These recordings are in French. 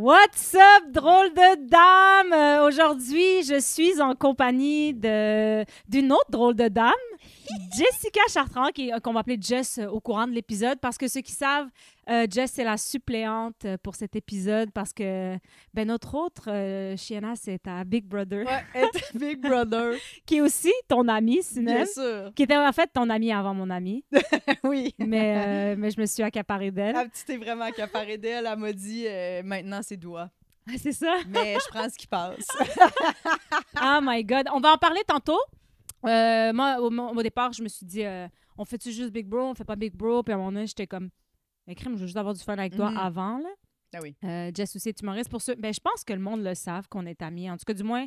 What's up, drôle de dame? Aujourd'hui, je suis en compagnie d'une autre drôle de dame, Jessica Chartrand, qu'on va appeler Jess au courant de l'épisode, parce que ceux qui savent, Jess, c'est la suppléante pour cet épisode, parce que notre autre, Shiana, c'est ta Big Brother. Ouais, Big Brother. Qui est aussi ton ami, Sinem. Bien sûr. Qui était en fait ton ami avant mon ami. Oui. Mais je me suis accaparée d'elle. Ah, tu t'es vraiment accaparée d'elle. Elle m'a dit maintenant, c'est doigt. Ah, c'est ça? Mais je prends ce qui passe. Oh my God. On va en parler tantôt. Moi, au départ, je me suis dit, on fait-tu juste Big Bro? On fait pas Big Bro? Puis à un moment donné, j'étais comme, crime, je veux juste avoir du fun avec toi avant, là. Ah oui. Jess aussi est humoriste. Pour ça, je pense que le monde le savent qu'on est amis. En tout cas, du moins,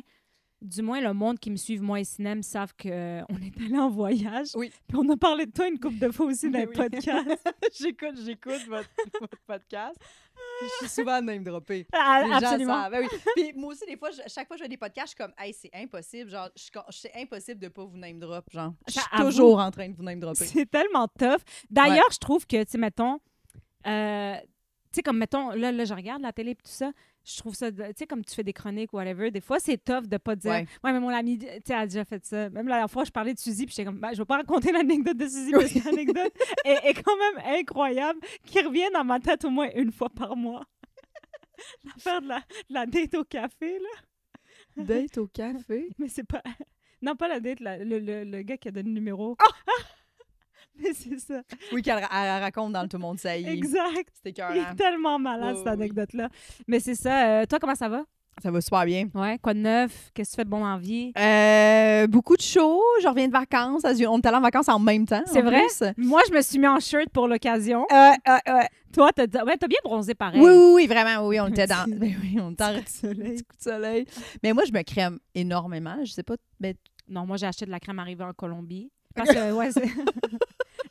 le monde qui me suit, moi et Sinem, savent qu'on est allés en voyage. Oui. Puis on a parlé de toi une couple de fois aussi dans le podcast. J'écoute votre podcast. Je suis souvent name droppée. Ah, Les absolument. gens savent. Ben oui. Puis moi aussi, des fois, chaque fois que je fais des podcasts, je suis comme, hey, c'est impossible. Genre, c'est impossible de pas vous name drop. Genre, je suis toujours en train de vous name dropper. C'est tellement tough. D'ailleurs, je trouve que, tu sais, mettons, tu sais, comme, mettons, là, je regarde la télé et tout ça, je trouve ça, tu sais, comme tu fais des chroniques ou whatever, des fois, c'est tough de pas dire, ouais, mais mon ami, tu sais, a déjà fait ça. Même la dernière fois, je parlais de Suzy, puis j'étais comme, je vais pas raconter l'anecdote de Suzy, parce que l'anecdote est quand même incroyable, qui revient dans ma tête au moins une fois par mois. L'affaire de la date au café, là. Date au café? Mais c'est pas... Non, pas la date, le gars qui a donné le numéro. Mais c'est ça. Oui, qu'elle raconte dans le Tout le monde sait. Exact. C'était écœurant. Il est tellement malade, cette anecdote-là. Mais c'est ça. Toi, comment ça va? Ça va super bien. Ouais, quoi de neuf? Qu'est-ce que tu fais de bon en vie? Beaucoup de shows. Je reviens de vacances. On est allés en vacances en même temps. C'est vrai? Plus. Moi, je me suis mis en shirt pour l'occasion. Toi, t'as bien bronzé pareil. Oui, vraiment. Oui, on était dans... oui, on était en coup de soleil. Mais moi, je me crème énormément. Je sais pas... Non, moi, j'ai acheté de la crème arrivée en Colombie. Parce que, ouais, c'est...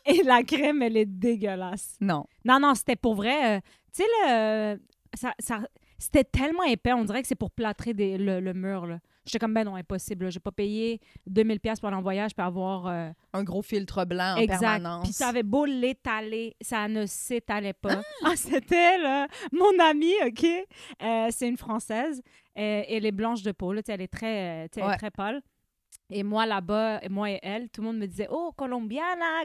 Et la crème, elle est dégueulasse. Non. Non, c'était pour vrai. Tu sais, c'était tellement épais, on dirait que c'est pour plâtrer le mur, là. J'étais comme, non, impossible. J'ai pas payé 2000$ pour aller en voyage puis avoir... un gros filtre blanc en permanence. Puis ça avait beau l'étaler, ça ne s'étalait pas. C'était, là, mon amie, OK? C'est une Française. Elle est blanche de peau, là. Elle est très, très pâle. Et moi, là-bas, moi et elle, tout le monde me disait « Oh, Colombiana! »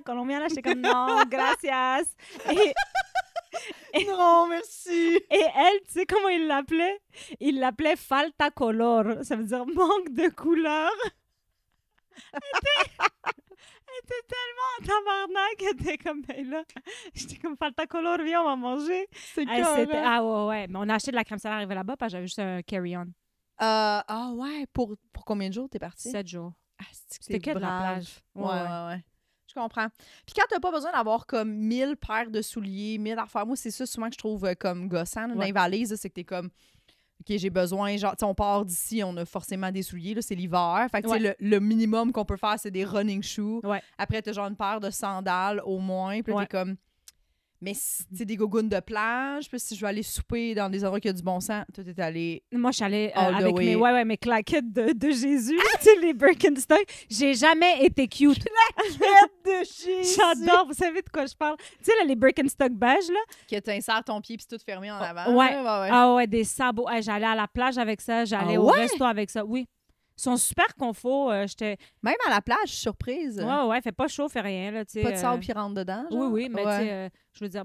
J'étais comme « Non, gracias! » Non, merci! Et elle, tu sais comment il l'appelait? Il l'appelait « Falta color ». Ça veut dire « manque de couleur ». Elle était tellement en tabarnak qu'elle était comme « là, j'étais comme « Falta color, viens, on va manger ». C'est cool. Ah ouais. Mais on a acheté de la crème solaire arrivée là-bas parce que j'avais juste un carry-on. Ouais. Pour combien de jours t'es partie? 7 jours. C'était que de la plage. Ouais. Je comprends. Puis quand t'as pas besoin d'avoir comme 1000 paires de souliers, 1000 affaires, moi, c'est ça souvent que je trouve comme gossant dans les valises, c'est que t'es comme, OK, j'ai besoin, genre, on part d'ici, on a forcément des souliers, là, c'est l'hiver. Fait que le minimum qu'on peut faire, c'est des running shoes. Ouais. Après, t'as genre une paire de sandales au moins. Puis t'es comme... Mais c'est des gougounes de plage. Puis si je veux aller souper dans des endroits qui ont du bon sens, toi, t'es allé. Moi, je suis allée avec mes claquettes de Jésus. Tu sais, les Birkenstock. J'ai jamais été cute. Claquettes de Jésus. J'adore. Vous savez de quoi je parle? Tu sais, là, les Birkenstock beige, là. Que t'insères ton pied puis tout fermé en avant. Ouais. Ah ouais, des sabots. J'allais à la plage avec ça. J'allais au resto avec ça. Oui. Ils sont super confort. Même à la plage, je suis surprise. Ouais, fait pas chaud, fait rien. Là, pas de sable qui rentre dedans, genre? Oui, mais tu sais, je veux dire,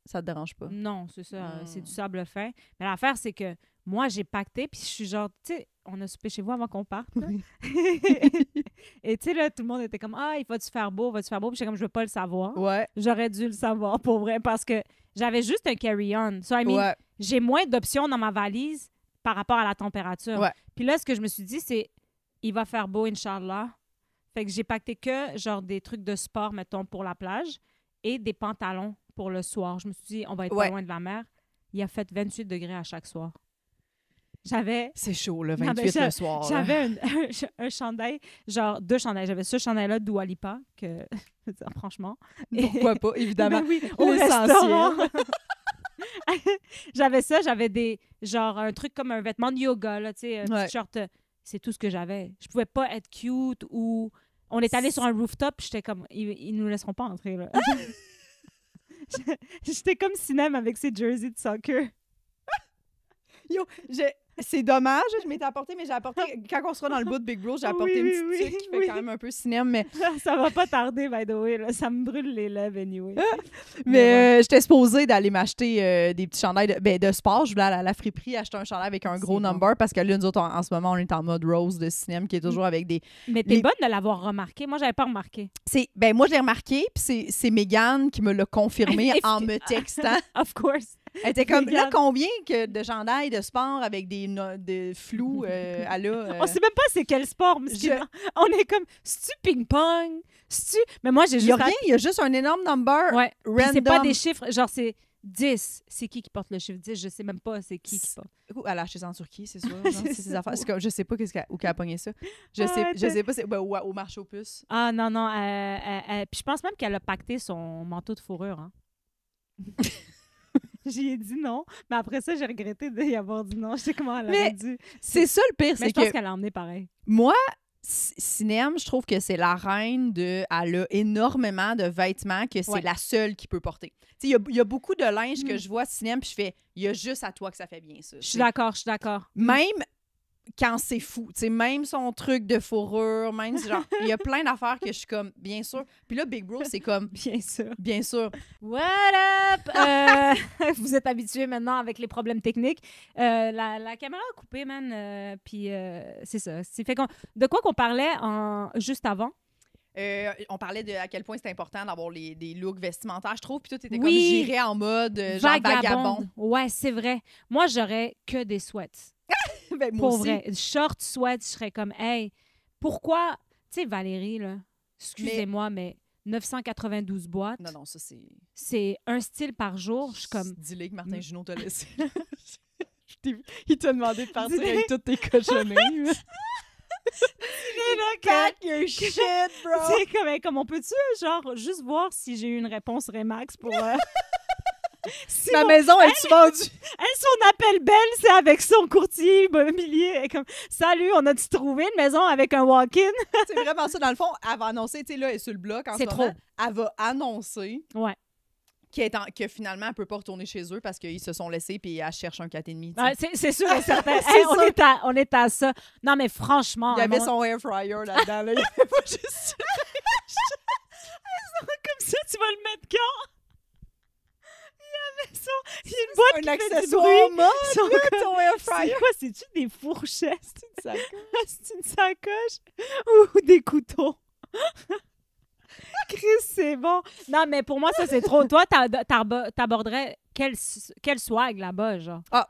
ça te dérange pas? Non, c'est ça. C'est du sable fin. Mais l'affaire, c'est que moi, j'ai pacté, puis je suis genre, tu sais, on a soupé chez vous avant qu'on parte. Oui. Et tu sais, là, tout le monde était comme, il va-tu faire beau? Puis j'étais comme, je veux pas le savoir. Ouais. J'aurais dû le savoir, pour vrai, parce que j'avais juste un carry-on. So, j'ai moins d'options dans ma valise par rapport à la température. Ouais. Puis là, ce que je me suis dit, c'est, il va faire beau, Inch'Allah. Fait que j'ai pacté que, genre, des trucs de sport, mettons, pour la plage et des pantalons pour le soir. Je me suis dit, on va être pas loin de la mer. Il a fait 28 degrés à chaque soir. C'est chaud, le 28 le soir. J'avais un chandail, genre 2 chandails. J'avais ce chandail-là d'Dua Lipa, que, franchement. Pourquoi pas, évidemment. Oui, au restaurant. J'avais ça, j'avais genre un truc comme un vêtement de yoga, là, tu sais, un t-shirt. C'est tout ce que j'avais. Je pouvais pas être cute ou... On est allé sur un rooftop, j'étais comme... Ils nous laisseront pas entrer, là. J'étais comme Sinem avec ses jerseys de soccer. Yo, c'est dommage, je m'étais apporté, mais j'ai apporté, quand on sera dans le bout de Big Bro, j'ai apporté une petite truc qui fait quand même un peu cinéma, mais... Ça va pas tarder, by the way, là. Ça me brûle les lèvres, anyway. mais j'étais supposée d'aller m'acheter des petits chandails de sport. Je voulais aller à la friperie acheter un chandail avec un gros number, parce que là, nous autres, en ce moment, on est en mode rose de cinéma, qui est toujours avec des... Mais t'es bonne de l'avoir remarqué. Moi, j'avais pas remarqué. Moi, je l'ai remarqué, puis c'est Mégane qui me l'a confirmé en me textant. Of course. Elle était comme, là, combien de chandails de sport avec des flous à là? On sait même pas c'est quel sport. On est comme, c'est-tu ping-pong? C'est-tu... Mais moi, j'ai juste... Il y a rien, il y a juste un énorme number ouais. random. C'est pas des chiffres, genre c'est 10. C'est qui porte le chiffre 10? Je sais même pas c'est qui porte. Elle a acheté ça en Turquie, c'est sûr. C'est ses affaires. C'est comme, je sais pas où qu'elle a pogné ça. Je sais pas, au marché aux puces. Ah non, non. Puis je pense même qu'elle a pacté son manteau de fourrure. Hein. J'y ai dit non, mais après ça, j'ai regretté d'y avoir dit non. Je sais comment elle a dit. C'est ça le pire, c'est que... Mais je pense qu'elle a emmené pareil. Moi, Sinem, je trouve que c'est la reine de... Elle a énormément de vêtements que c'est la seule qui peut porter. Tu sais, il y a beaucoup de linge que je vois Sinem, puis je fais, il y a juste à toi que ça fait bien ça. Je suis d'accord. Même quand c'est fou, tu sais, même son truc de fourrure, même genre, il y a plein d'affaires que je suis comme, bien sûr. Puis là, Big Bro, c'est comme... Bien sûr. What up? Vous êtes habitués maintenant avec les problèmes techniques. La caméra a coupé, man. Puis c'est ça. De quoi qu'on parlait juste avant? On parlait de à quel point c'est important d'avoir des looks vestimentaires, je trouve. Puis toi, t'étais comme, j'irais en mode genre vagabond. Ouais, c'est vrai. Moi, j'aurais que des sweats. Ben, moi pour aussi. vrai. Short, sweat, je serais comme, hey, pourquoi... Tu sais, Valérie, là, excusez-moi, mais 992 boîtes. Non, ça, c'est... C'est un style par jour. Je suis comme... Dis-le que Martin Junot t'a laissé. Il t'a demandé de partir avec toutes tes cochonneries. Pack your shit, bro! C'est comme on peut-tu, genre, juste voir si j'ai eu une réponse Remax pour... Si ma maison est-tu vendue? Elle, son appel belle, c'est avec son courtier immobilier. Elle est comme, salut, on a-tu trouvé une maison avec un walk-in? C'est vraiment ça. Dans le fond, elle va annoncer, tu sais, là, elle est sur le bloc en ce moment. Elle va annoncer que finalement, elle peut pas retourner chez eux parce qu'ils se sont laissés puis elle cherche un 4,5. Ah, c'est sûr et certain. On est à ça. Non, mais franchement... Il y avait son air fryer là-dedans. Là. Il y avait pas juste... Comme ça, tu vas le mettre quand? Il y a une boîte qui fait du bruit. Ton air fryer. C'est quoi? C'est-tu des fourchettes? C'est une sacoche. C'est une sacoche? Ou des couteaux? Chris, c'est bon. Non, mais pour moi, ça, c'est trop. Toi, t'aborderais quel swag là-bas, genre? Ah,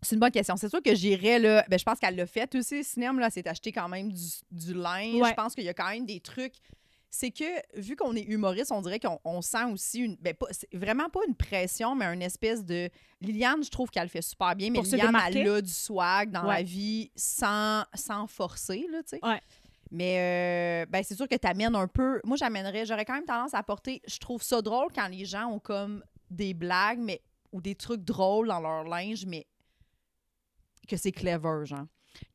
c'est une bonne question. C'est sûr que j'irais, là... Ben, je pense qu'elle l'a fait aussi, cinéma, là. C'est acheté quand même du linge. Ouais. Je pense qu'il y a quand même des trucs... C'est que, vu qu'on est humoriste, on dirait qu'on sent aussi c'est vraiment pas une pression, mais une espèce de... Liliane, je trouve qu'elle fait super bien, mais Liliane, elle a du swag dans la vie sans forcer, là, tu sais. Ouais. Mais c'est sûr que t'amènes un peu... Moi, j'aurais quand même tendance à apporter... Je trouve ça drôle quand les gens ont comme des blagues ou des trucs drôles dans leur linge, mais que c'est clever, genre.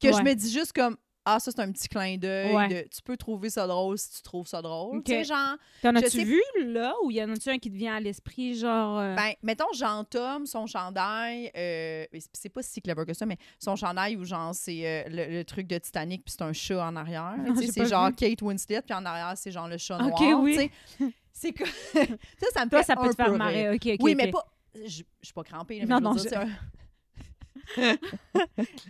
Que je me dis juste comme... Ah, ça, c'est un petit clin d'œil. Ouais. Tu peux trouver ça drôle si tu trouves ça drôle. Okay. Tu sais, genre... T'en as-tu vu, là? Ou y en a-tu un qui te vient à l'esprit, genre... Ben, mettons, Jean-Tom, son chandail... c'est pas si clever que ça, mais son chandail où, genre, c'est le truc de Titanic puis c'est un chat en arrière. C'est genre Kate Winslet, puis en arrière, c'est genre le chat noir. OK, oui. C'est que... ça me fait ça peut te faire marrer. OK. Oui, mais pas... Je suis pas crampée. Là, non,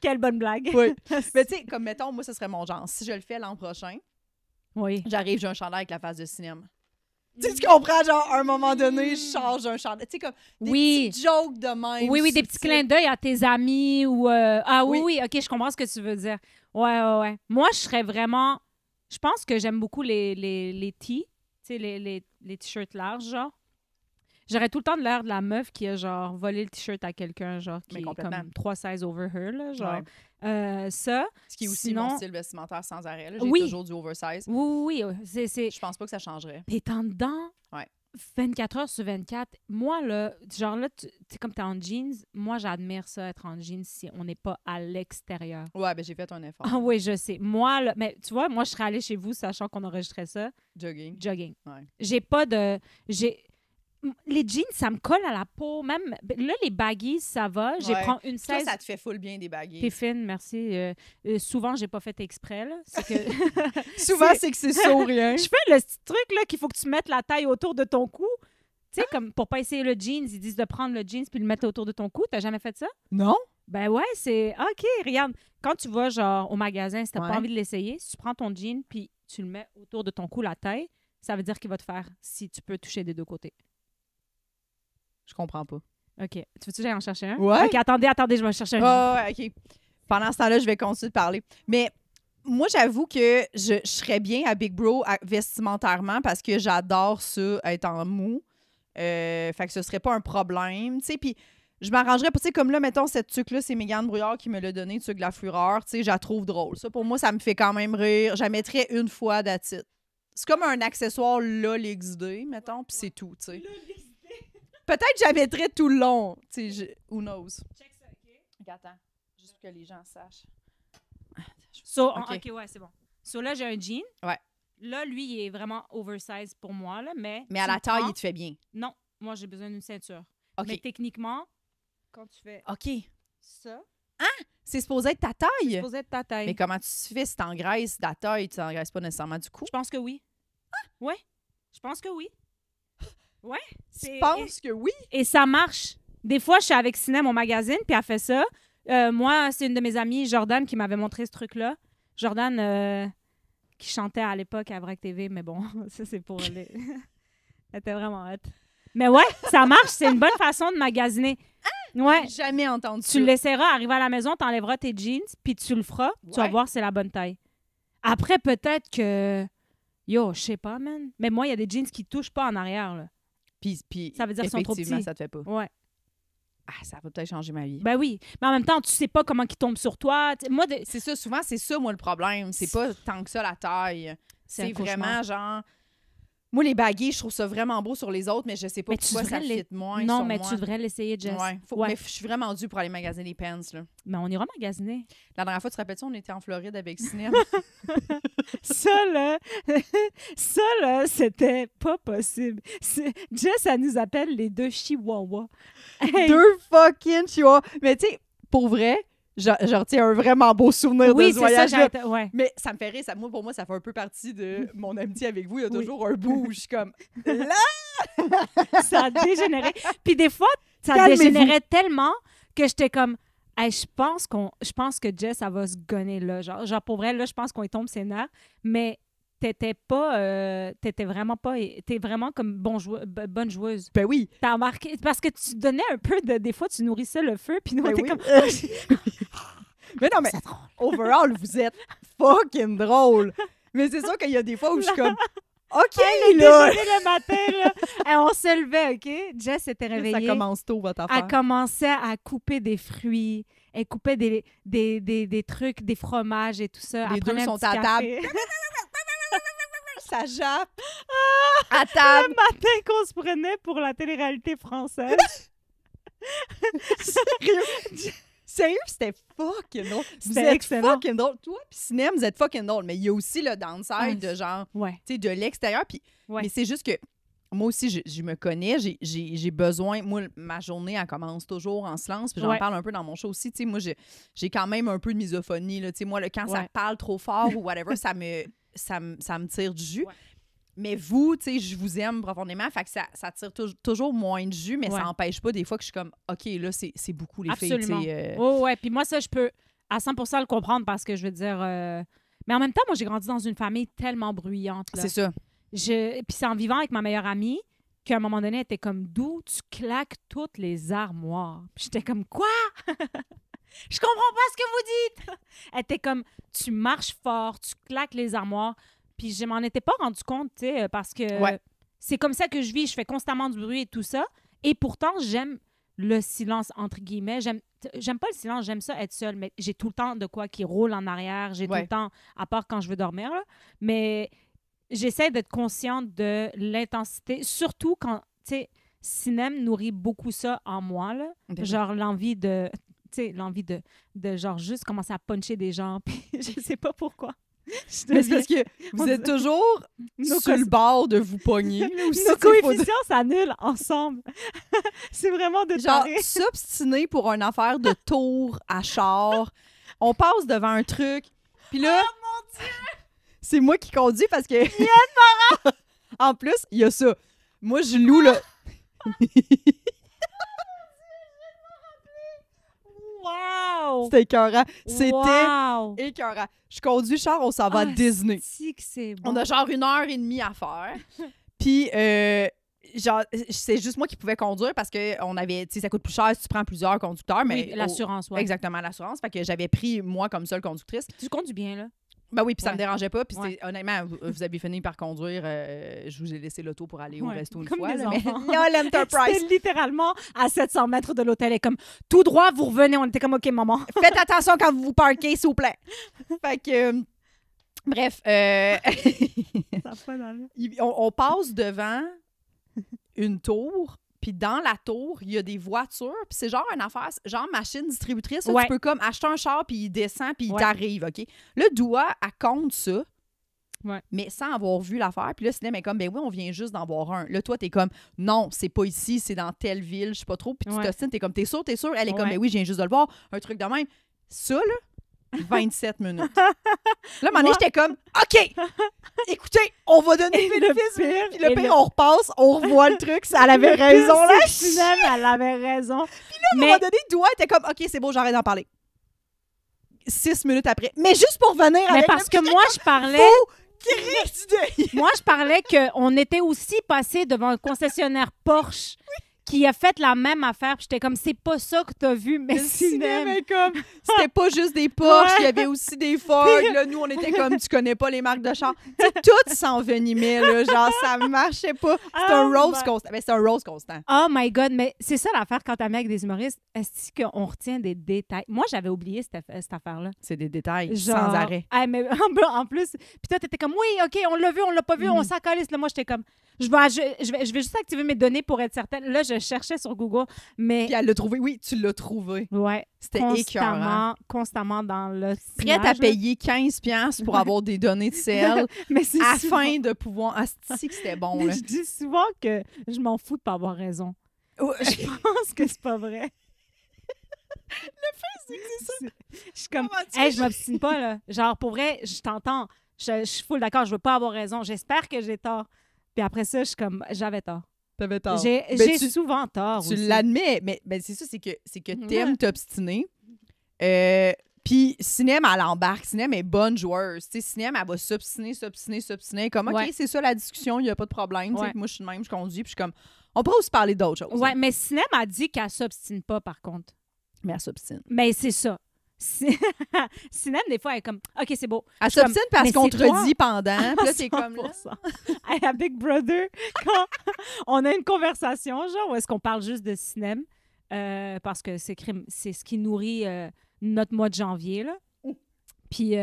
Quelle bonne blague. Oui. Mais tu sais, comme mettons, moi, ce serait mon genre. Si je le fais l'an prochain, j'arrive, j'ai un chandail avec la face de cinéma. Tu comprends, genre, à un moment donné, je change un chandail. Tu sais, comme des petits jokes de même. Oui, des petits clins d'œil à tes amis ou... Ah oui, OK, je comprends ce que tu veux dire. Ouais. Moi, je serais vraiment... Je pense que j'aime beaucoup les tees, tu sais, les t-shirts larges, genre. J'aurais tout le temps de l'air de la meuf qui a, genre, volé le t-shirt à quelqu'un, genre, qui est comme 3 sizes over her, là, genre. Ouais. Ça. Ce qui est aussi mon style vestimentaire sans arrêt, là. J'ai toujours du oversize. Oui. Je pense pas que ça changerait. T'es en dedans. 24 heures sur 24. Moi, là, genre là, tu sais, comme t'es en jeans, moi, j'admire ça, être en jeans si on n'est pas à l'extérieur. Ouais, ben j'ai fait un effort. Ah oui, je sais. Moi, là, mais tu vois, moi, je serais allée chez vous, sachant qu'on enregistrait ça. Jogging. Ouais. Ouais. J'ai pas de... les jeans, ça me colle à la peau. Même là, les baggies, ça va. Je prends une 16. Toi, ça te fait full bien des baggies. T'es fine, merci. Souvent, j'ai pas fait exprès. Là. C'est que... Souvent, c'est que c'est ça ou rien. Je fais le petit truc là qu'il faut que tu mettes la taille autour de ton cou. Tu sais, comme pour pas essayer le jeans, ils disent de prendre le jeans puis le mettre autour de ton cou. T'as jamais fait ça? Non. Ben ouais, c'est... OK, regarde. Quand tu vas genre au magasin, si t'as pas envie de l'essayer, si tu prends ton jean puis tu le mets autour de ton cou, la taille, ça veut dire qu'il va te faire si tu peux toucher des deux côtés. Je comprends pas. OK. Tu veux-tu que j'aille en chercher un? Ouais. OK, attendez, je vais chercher un. Ouais, OK. Pendant ce temps-là, je vais continuer de parler. Mais moi, j'avoue que je serais bien à Big Bro vestimentairement parce que j'adore ça, être en mou. Fait que ce serait pas un problème. Tu sais, puis je m'arrangerais, tu sais, comme là, mettons, cette tuque-là, c'est Mégane Brouillard qui me l'a donné, tuque de la fureur. Tu sais, je la trouve drôle. Ça, pour moi, ça me fait quand même rire. Je la mettrais une fois d'attitude. C'est comme un accessoire LXD, mettons, puis c'est tout, tu sais. Peut-être que je la mettrais tout le long. Tu sais, who knows? Check ça, OK? Attends, juste pour que les gens sachent. OK, ouais, c'est bon. Là, j'ai un jean. Ouais. Là, lui, il est vraiment oversize pour moi, là, mais à la taille, il te fait bien. Non, moi, j'ai besoin d'une ceinture. OK. Mais techniquement, quand tu fais OK. ça... C'est supposé être ta taille? C'est supposé être ta taille. Mais comment tu fais si t'engraisses ta taille? Tu n'engraisses pas nécessairement du cou? Je pense que oui. Ouais, je pense que oui. Ouais. Tu penses que oui? Et ça marche. Des fois, je suis avec Sinem au magazine, puis elle fait ça. Moi, c'est une de mes amies, Jordan, qui m'avait montré ce truc-là. Jordan, qui chantait à l'époque à Vrac TV, mais bon, ça, c'est pour les... Elle était vraiment hot. Mais ouais, ça marche. C'est une bonne façon de magasiner. Ouais. J'ai jamais entendu ça. Tu l'essaieras, arriver à la maison, t'enlèveras tes jeans, puis tu le feras. Tu vas voir, c'est la bonne taille. Après, peut-être que... Yo, je sais pas, man. Mais moi, il y a des jeans qui touchent pas en arrière, là. Puis ça veut dire qu'ils sont trop petits. effectivement, ça te fait pas. Ouais. Ah, ça va peut-être changer ma vie. Ben oui. Mais en même temps, tu sais pas comment ils tombent sur toi. Moi, c'est ça, souvent, c'est ça, moi, le problème. C'est pas tant que ça, la taille. C'est vraiment, genre... Moi, les baguilles, je trouve ça vraiment beau sur les autres, mais je sais pas pourquoi ça fit moins non, sur mais moi. tu devrais l'essayer, Jess. Ouais. Mais je suis vraiment due pour aller magasiner les pants, là. Mais on ira magasiner. La dernière fois, tu te rappelles-tu, on était en Floride avec Ciné. ça, là, c'était pas possible. Jess, elle nous appelle les deux chihuahuas. Hey. Deux fucking chihuahuas. Mais tu sais, pour vrai... Je retiens un vraiment beau souvenir de ce voyage-là. Ouais. Mais ça me fait rire. Pour moi, ça fait un peu partie de mon amitié avec vous. Il y a toujours un bout où je suis comme... Là! Ça a dégénéré. Puis des fois, ça dégénérait tellement que j'étais comme... Hey, je pense que Jess, elle va se gonner là. Genre pour vrai, là, je pense qu'on y tombe ses nerfs. Mais t'étais vraiment pas... T'es vraiment comme bonne joueuse. Ben oui. T'as remarqué... Parce que tu donnais un peu de... Des fois, tu nourrissais le feu, puis nous, on était comme... Mais non, mais overall, vous êtes fucking drôle. Mais c'est sûr qu'il y a des fois où je suis comme... OK, là! Le matin, là. Et on se levait, OK? Jess était réveillée. Ça commence tôt, votre affaire. Elle commençait à couper des fruits. Elle coupait des trucs, des fromages et tout ça. Les deux sont à table. Ça jappe. À table. Le matin qu'on se prenait pour la télé-réalité française. Sérieux, c'était fucking drôle. C'était excellent. Fucking drôle. Toi puis Cinéma, vous êtes fucking drôle. Mais il y a aussi le downside de genre, tu sais, de l'extérieur. Puis, mais c'est juste que moi aussi, je me connais. J'ai besoin... Moi, ma journée, elle commence toujours en silence. Puis j'en parle un peu dans mon show aussi. Tu sais, moi, j'ai quand même un peu de misophonie. Là. Tu sais, moi, quand ça parle trop fort ou whatever, ça me tire du jus. Ouais. Mais vous, tu sais, je vous aime profondément. Fait que ça tire toujours moins de jus, mais ça n'empêche pas des fois que je suis comme, OK, là, c'est beaucoup les filles. Absolument. Ouais. Puis moi, ça, je peux à 100% le comprendre parce que je veux dire... Mais en même temps, moi, j'ai grandi dans une famille tellement bruyante. Là. C'est ça. Puis c'est en vivant avec ma meilleure amie qu'à un moment donné, elle était comme, d'où tu claques toutes les armoires? Puis j'étais comme, quoi? Je comprends pas ce que vous dites! Elle était comme, tu marches fort, tu claques les armoires. Puis je m'en étais pas rendu compte, tu sais, parce que c'est comme ça que je vis. Je fais constamment du bruit et tout ça. Et pourtant, j'aime le silence, entre guillemets. J'aime pas le silence, j'aime ça être seule. Mais j'ai tout le temps de quoi qui roule en arrière. J'ai tout le temps, à part quand je veux dormir. Là. Mais j'essaie d'être consciente de l'intensité. Surtout quand, tu sais, Cinéma nourrit beaucoup ça en moi. Là. Genre l'envie de... Tu sais, l'envie de genre juste commencer à puncher des gens. Puis je sais pas pourquoi. Mais c'est parce que vous êtes toujours sur le bord de vous pogner. Nos coefficients s'annulent ensemble. C'est vraiment de genre, taré. s'obstiner pour une affaire de tour à char. On passe devant un truc. Puis là, Oh mon Dieu! c'est moi qui conduis parce que... En plus, il y a ça. Moi, je loue le... Wow! C'était écœurant. C'était Wow! écœurant. Je conduis char, on s'en va à Disney. C'est bon. On a genre 1h30 à faire. Puis, genre, c'est juste moi qui pouvais conduire parce que on avait, tu sais, ça coûte plus cher si tu prends plusieurs conducteurs. Mais Oui, l'assurance, ouais. Exactement, l'assurance. Fait que j'avais pris moi comme seule conductrice. Tu conduis bien, là? Ben oui, puis ça Ouais. me dérangeait pas. Puis Ouais. honnêtement, vous avez fini par conduire. Je vous ai laissé l'auto pour aller au Ouais, resto une comme fois. des Là, mais enfants. là, l'Enterprise. C'était littéralement à 700 mètres de l'hôtel. Et comme, tout droit, vous revenez. On était comme, OK, maman. Faites attention quand vous vous parquez, s'il vous plaît. Fait que... bref, on passe devant une tour, puis dans la tour, il y a des voitures, puis c'est genre une affaire, genre machine distributrice. Là, Ouais. tu peux comme acheter un char, puis il descend, puis il Ouais. t'arrive, OK? Là, Doua, elle compte ça, Ouais. mais sans avoir vu l'affaire. Puis là, Cinéma est comme, ben oui, on vient juste d'en voir un. Là, toi, t'es comme, non, c'est pas ici, c'est dans telle ville, je sais pas trop. Puis tu Ouais. t'ostines, t'es comme, t'es sûr? Elle est comme, Ouais. ben oui, je viens juste de le voir. Un truc de même. Ça, là, 27 minutes. Là, à un moment donné, Moi- j'étais comme, OK, écoutez, on va donner Et le le bénéfice. pire, Puis le et pire, le- on repasse, on revoit le truc. Elle avait raison, là. Finalement, elle avait raison. À un moment donné, Doua était comme, OK, c'est bon, j'arrête d'en parler. 6 minutes après. Mais juste pour venir Mais avec parce que moi, je parlais... Faux Christ d'œil. Moi, je parlais qu'on était aussi passé devant un concessionnaire Porsche qui a fait la même affaire. Puis j'étais comme, c'est pas ça que t'as vu, mais Le cinéma cinéma. est comme, c'était pas juste des Porsche, Ouais. il y avait aussi des Ford. Là, nous, on était comme, tu connais pas les marques de char. Tu sais, tout s'envenimait, là. Genre, ça marchait pas. C'était un Oh rose my- constant. Ben, c'est un rose constant. Oh my God, mais c'est ça l'affaire quand t'as mis avec des humoristes. Est-ce qu'on retient des détails? Moi, j'avais oublié cette affaire-là. C'est des détails Genre, sans arrêt. ah, mais en plus, puis toi, t'étais comme, oui, OK, on l'a vu, on l'a pas vu, on s'en calisse. Là, moi, j'étais comme, je vais juste activer mes données pour être certaine. Là, je cherchais sur Google, mais Puis elle l'a trouvé. Oui, tu l'as trouvé. ouais, C'était écœurant. constamment dans le Prête à payer 15$ pour avoir des données de sel Mais c'est afin de pouvoir... Asti que c'était bon, là. Je dis souvent que je m'en fous de pas avoir raison. Je pense que c'est pas vrai. C'est ça. Je suis comme, Comment tu hey, je m'obstine pas, là. Genre, pour vrai, je t'entends. Je suis full d'accord, je veux pas avoir raison. J'espère que j'ai tort. Puis après ça, je suis comme, j'avais tort. T'avais tort. J'ai Ben, tu- souvent tort Tu aussi. l'admets, mais ben, c'est ça, c'est que t'aimes t'obstiner. Puis Cinem, elle embarque. Cinem est bonne joueuse. Tu sais, Cinem, elle va s'obstiner. Comme, OK, Ouais. c'est ça la discussion, il n'y a pas de problème. Tu sais, Ouais. moi, je suis de même, je conduis, puis je suis comme, on pourrait aussi parler d'autres choses. Ouais, mais Cinem a dit qu'elle s'obstine pas, par contre. Mais elle s'obstine. Mais c'est ça. Cinem, des fois, elle est comme, OK, c'est beau. Elle Je suis s'obstine parce mais qu'on c'est te redit pendant. Puis là, t'es comme là. 100%. Hey, à Big Brother, quand on a une conversation, genre, où est-ce qu'on parle juste de cinéma, parce que c'est ce qui nourrit notre mois de janvier, là. Puis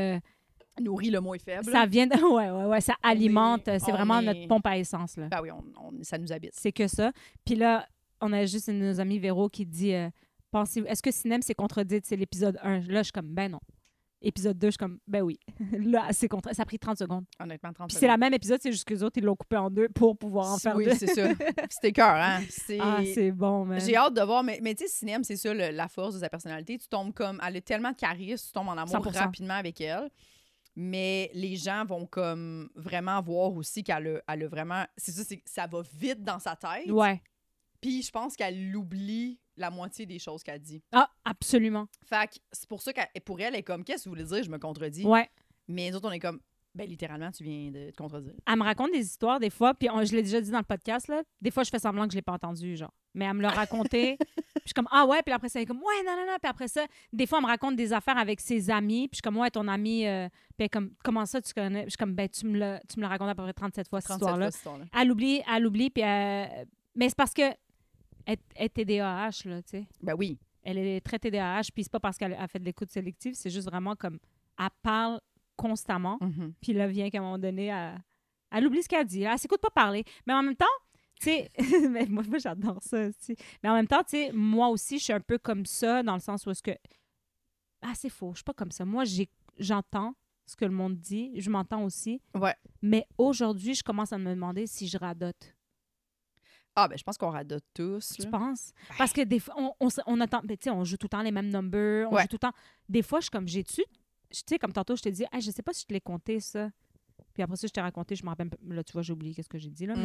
Nourrit le moins faible. ça vient de... Ouais, ça alimente. C'est on vraiment est- notre pompe à essence, là. Ben oui, ça nous habite. C'est que ça. Puis là, on a juste une de nos amis, Véro, qui dit est-ce que cinéma, c'est contredit? C'est l'épisode 1. Là, je suis comme, ben non. Épisode 2, je suis comme, ben oui. Là, c'est contre. Ça a pris 30 secondes. Honnêtement, 30 Puis c'est la même épisode, c'est juste que les autres, ils l'ont coupé en deux pour pouvoir en faire Oui, deux. c'est ça. C'était cœur, hein? Ah, c'est bon, man. J'ai hâte de voir, mais tu sais, Cinem, c'est ça la force de sa personnalité. Tu tombes comme. Elle a tellement de charisme, tu tombes en amour 100%. rapidement avec elle. Mais les gens vont comme vraiment voir aussi qu'elle a vraiment. C'est ça, ça va vite dans sa tête. Ouais. Puis je pense qu'elle oublie la moitié des choses qu'elle dit. Ah, absolument. Fait que c'est pour ça que pour elle est comme, qu'est-ce que vous voulez dire? Je me contredis. Ouais. Mais nous autres, on est comme, ben littéralement, tu viens de te contredire. Elle me raconte des histoires, des fois, puis je l'ai déjà dit dans le podcast, là. Des fois, je fais semblant que je l'ai pas entendu, genre. Mais elle me l'a raconté. Puis je suis comme, ah ouais, puis après ça, elle est comme, ouais, non. Puis après ça, des fois, elle me raconte des affaires avec ses amis, puis je suis comme, ouais, ton ami, puis elle est comme, comment ça, tu connais? Puis je suis comme, ben, tu me l'as raconté à peu près 37 fois, cette 37 histoire-là. fois, cette histoire-là. Elle oublie, puis mais c'est parce que elle est TDAH, là, tu sais. Ben oui. Elle est très TDAH, puis c'est pas parce qu'elle a fait de l'écoute sélective, c'est juste vraiment comme, elle parle constamment, Mhm. puis là, vient qu'à un moment donné, elle oublie ce qu'elle dit. Elle s'écoute pas parler. Mais en même temps, tu sais, mais moi j'adore ça aussi. Mais en même temps, tu sais, moi aussi, je suis un peu comme ça, dans le sens où est-ce que... Ah, c'est faux, je suis pas comme ça. Moi, j'entends ce que le monde dit. Je m'entends aussi. Ouais. Mais aujourd'hui, je commence à me demander si je radote. Ah, ben je pense qu'on radote tous. Tu là. penses? Parce que des fois, on attend... Ben, tu sais, on joue tout le temps les mêmes numbers. On joue tout le temps... Des fois, je suis comme, j'ai-tu... Tu sais, comme tantôt, je t'ai dit, hey, je sais pas si je te l'ai compté, ça. Puis après ça, je t'ai raconté, je me rappelle... Là, tu vois, j'ai oublié qu'est-ce que j'ai dit, là.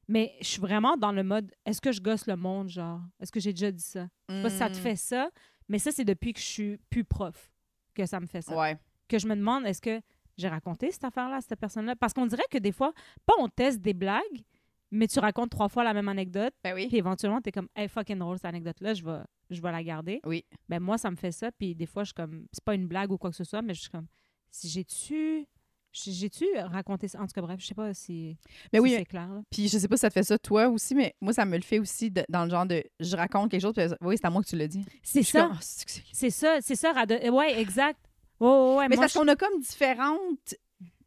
Mais je suis vraiment dans le mode, est-ce que je gosse le monde, genre? Est-ce que j'ai déjà dit ça? Je sais pas si ça te fait ça, mais ça, c'est depuis que je suis plus prof que ça me fait ça. Ouais. Que je me demande, est-ce que j'ai raconté cette affaire-là à cette personne-là? Parce qu'on dirait que des fois, pas on teste des blagues, mais tu racontes 3 fois la même anecdote. Ben oui. Puis éventuellement, t'es comme, hey, fucking drôle, cette anecdote-là, je vais la garder. Oui. Ben moi, ça me fait ça. Puis des fois, je suis comme, c'est pas une blague ou quoi que ce soit, mais je suis comme, si j'ai-tu raconté ça? En tout cas, bref, je sais pas si c'est clair. Là. Puis je sais pas si ça te fait ça toi aussi, mais moi, ça me le fait aussi dans le genre de je raconte quelque chose, puis oui, c'est à moi que tu l'as dit. C'est ça. Comme, c'est ça. Ouais, exact. Ouais, mais parce qu'on a comme différentes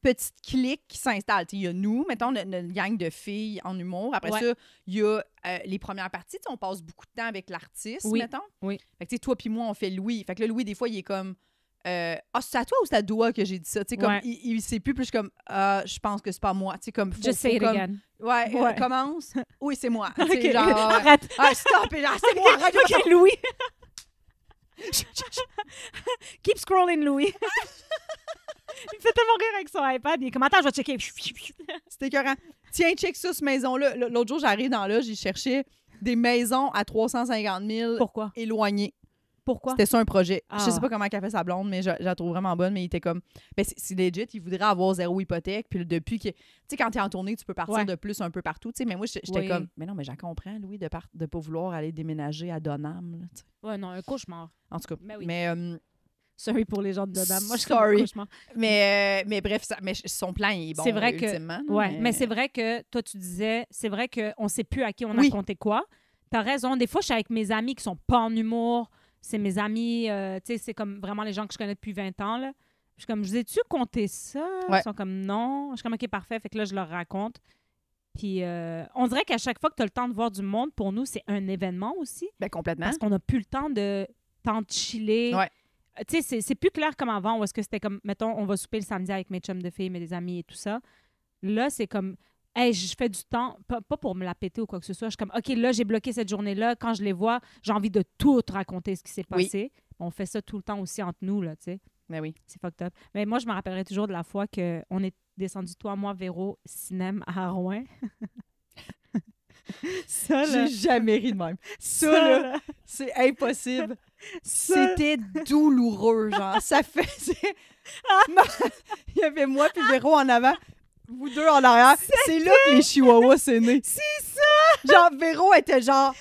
petites cliques qui s'installent. Il y a nous, mettons, notre gang de filles en humour. Après ça, il y a les premières parties. On passe beaucoup de temps avec l'artiste, mettons. Oui. Fait que toi puis moi, on fait Louis. Fait que là, Louis, des fois, il est comme... c'est à toi ou c'est à toi que j'ai dit ça? Comme, il sait plus je comme, je pense que c'est pas moi. Comme, Just say it again. Ouais. Commence. Oui, c'est moi. Okay. Genre, arrête. Stop. C'est moi. Arrête. OK, Louis. Keep scrolling, Louis. Il fait tellement rire avec son iPad. Il est comme, attends, je vais checker. C'était écœurant. Tiens, check ça, cette maison-là. L'autre jour, j'arrive dans là, j'y cherchais des maisons à 350 000 Pourquoi? Éloignées. Pourquoi? C'était ça un projet. Ah. Je sais pas comment elle fait sa blonde, mais je la trouve vraiment bonne. Mais il était comme... Ben, c'est legit. Il voudrait avoir 0 hypothèque. Puis depuis que... Tu sais, quand t'es en tournée, tu peux partir de plus un peu partout. T'sais, mais moi, j'étais comme... Mais non, mais j'en comprends, Louis, de pas vouloir aller déménager à Donham. Là, ouais, non, un cauchemar. En tout cas. Mais oui. Mais... Sorry pour les gens de Donham. Moi, je suis sorry. comme un cauchemar. Mais bref, mais son plan, il est bon, c'est vrai ultimement. Mais c'est vrai que, toi, tu disais... C'est vrai qu'on sait plus à qui on a compté quoi. T'as raison. Des fois, je suis avec mes amis qui sont pas en humour. C'est mes amis, tu sais, c'est comme vraiment les gens que je connais depuis 20 ans, là. Je suis comme, je vous ai-tu compté ça? Ils sont comme, non. Je suis comme, OK, parfait. Fait que là, je leur raconte. Puis, on dirait qu'à chaque fois que tu as le temps de voir du monde, pour nous, c'est un événement aussi. Ben, complètement. Parce qu'on n'a plus le temps de chiller. Ouais. Tu sais, c'est plus clair comme avant, où est-ce que c'était comme, mettons, on va souper le samedi avec mes chums de filles, mes amis et tout ça. Là, c'est comme... Hey, je fais du temps, pas pour me la péter ou quoi que ce soit. Je suis comme, OK, là, j'ai bloqué cette journée-là. Quand je les vois, j'ai envie de tout raconter ce qui s'est passé. On fait ça tout le temps aussi entre nous, là, tu sais. Mais oui. C'est fucked up. Mais moi, je me rappellerai toujours de la fois qu'on est descendu, toi, moi, Véro, cinéma à Rouen. Ça, là... J'ai jamais ri de même. Ça, là, c'est impossible. C'était douloureux, genre. Ça faisait... Il y avait moi puis Véro en avant. Vous deux en arrière. C'est là que les chihuahuas c'est né. C'est ça! Genre, Véro était genre...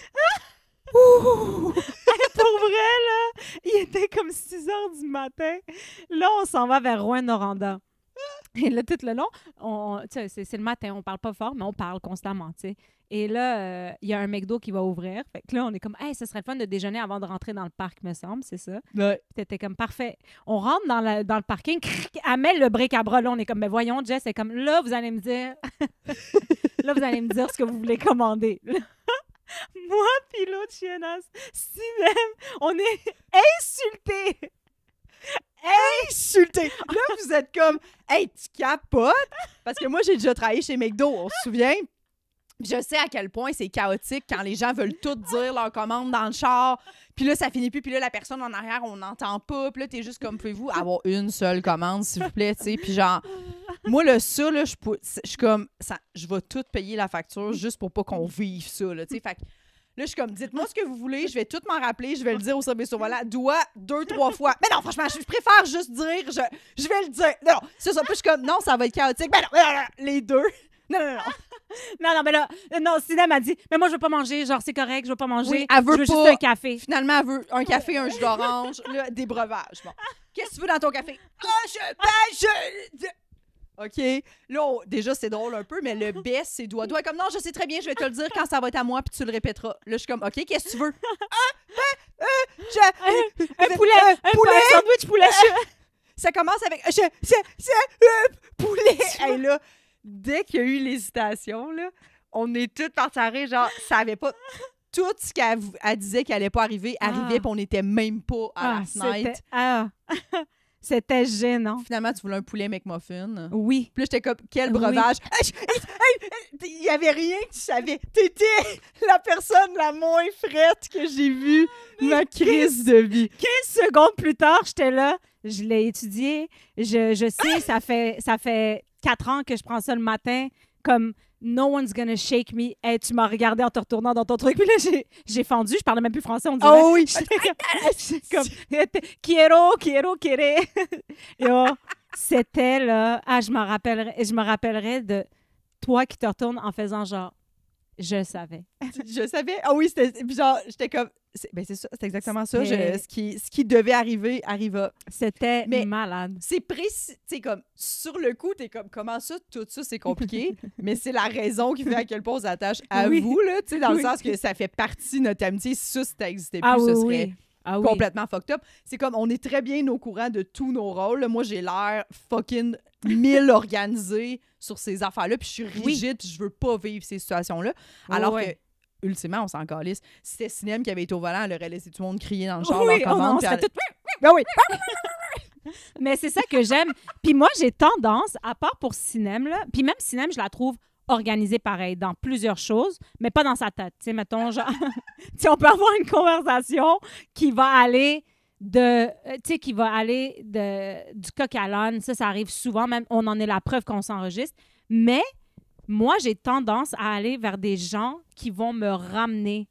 Pour vrai, là, il était comme 6 heures du matin. Là, on s'en va vers Rouyn-Noranda. Et là, tout le long, c'est le matin, on parle pas fort, mais on parle constamment, tu sais. Et là, il y a un McDo qui va ouvrir. Fait que là, on est comme, hey, ce serait le fun de déjeuner avant de rentrer dans le parc, me semble, c'est ça. Ouais. Puis t'étais comme, parfait. On rentre dans le parking, elle met le bric à bras. Là, on est comme, mais voyons, Jess, c'est comme, là, vous allez me dire, là, vous allez me dire ce que vous voulez commander. Moi, puis l'autre chiennasse, si même, on est insultés. Insulté. Là, vous êtes comme, hey, tu capotes? Parce que moi, j'ai déjà travaillé chez McDo, on se souvient. Je sais à quel point c'est chaotique quand les gens veulent tout dire leur commande dans le char. Puis là, ça finit plus. Puis là, la personne en arrière, on n'entend pas. Puis là, t'es juste comme, pouvez-vous avoir une seule commande, s'il vous plaît, tu sais. Puis genre, moi, ça, là, je suis comme, je vais tout payer la facture juste pour pas qu'on vive ça, là, tu sais. Fait que là, je suis comme, dites-moi ce que vous voulez, je vais tout m'en rappeler, je vais le dire au service au volant, doigt 2-3 fois. Mais non, franchement, je préfère juste dire, je vais le dire. Non, c'est ça. Puis je suis comme, non, ça va être chaotique. Mais non, les deux. Non. Non, mais là, non, Sina m'a dit, mais moi, je veux pas manger, genre, c'est correct, je veux pas manger. Oui, elle veut je veux pas. juste un café. Finalement, elle veut un café, un jus d'orange, là, des breuvages. Bon. Qu'est-ce que tu veux dans ton café? OK. Là, déjà, c'est drôle un peu, mais le best, c'est doigt. Doigt comme, non, je sais très bien, je vais te le dire quand ça va être à moi, puis tu le répéteras. Là, je suis comme, OK, qu'est-ce que tu veux? Un poulet, un sandwich poulet. Ça commence avec, poulet. Hey, là, dès qu'il y a eu l'hésitation, là, on est toutes parties, genre, ça avait pas... Tout ce qu'elle disait qu'elle allait pas arriver, arrivait, puis on n'était même pas à la fenêtre. C'était gênant. Finalement, tu voulais un poulet McMuffin. Oui. Puis là, j'étais comme, quel breuvage. Il y avait rien que tu savais. T'étais la personne la moins frette que j'ai vue. Ma crise de vie. 15 secondes plus tard, j'étais là. Je l'ai étudié. Je sais, ça fait 4 ans que je prends ça le matin. Comme, no one's gonna shake me. Hey, tu m'as regardé en te retournant dans ton truc. Puis là, j'ai fendu. Je parlais même plus français. On dirait. Oh oui. J'étais comme, quiero. Yo, c'était là. Ah, je me rappellerai de toi qui te retournes en faisant genre, je savais. Je savais. Ah oui, c'était. Puis genre, j'étais comme. C'est ça, c'est exactement ça. Ce qui devait arriver arriva. C'était malade. C'est précis. Tu sais, comme, sur le coup, t'es comme, comment ça, tout ça, c'est compliqué. Mais c'est la raison qui fait à quel point on s'attache à vous, là. Tu sais, dans le sens que ça fait partie de notre amitié. Si ça n'existait plus, ce serait complètement fucked up. C'est comme, on est très bien au courant de tous nos rôles. Là. Moi, j'ai l'air fucking 1000 organisé sur ces affaires-là. Puis je suis rigide, puis je veux pas vivre ces situations-là. Alors que, ultimement, on s'en calisse. Si c'était Cinem qui avait été au volant, elle aurait laissé tout le monde crier dans le char en commande. Ben oui. Mais c'est ça que j'aime. Puis moi, j'ai tendance, à part pour Cinem, là, puis même Cinem, je la trouve organisée pareil dans plusieurs choses, mais pas dans sa tête. Tu sais, mettons, genre, on peut avoir une conversation qui va aller du coq à l'âne. Ça arrive souvent, même on en est la preuve qu'on s'enregistre. Mais moi, j'ai tendance à aller vers des gens qui vont me ramener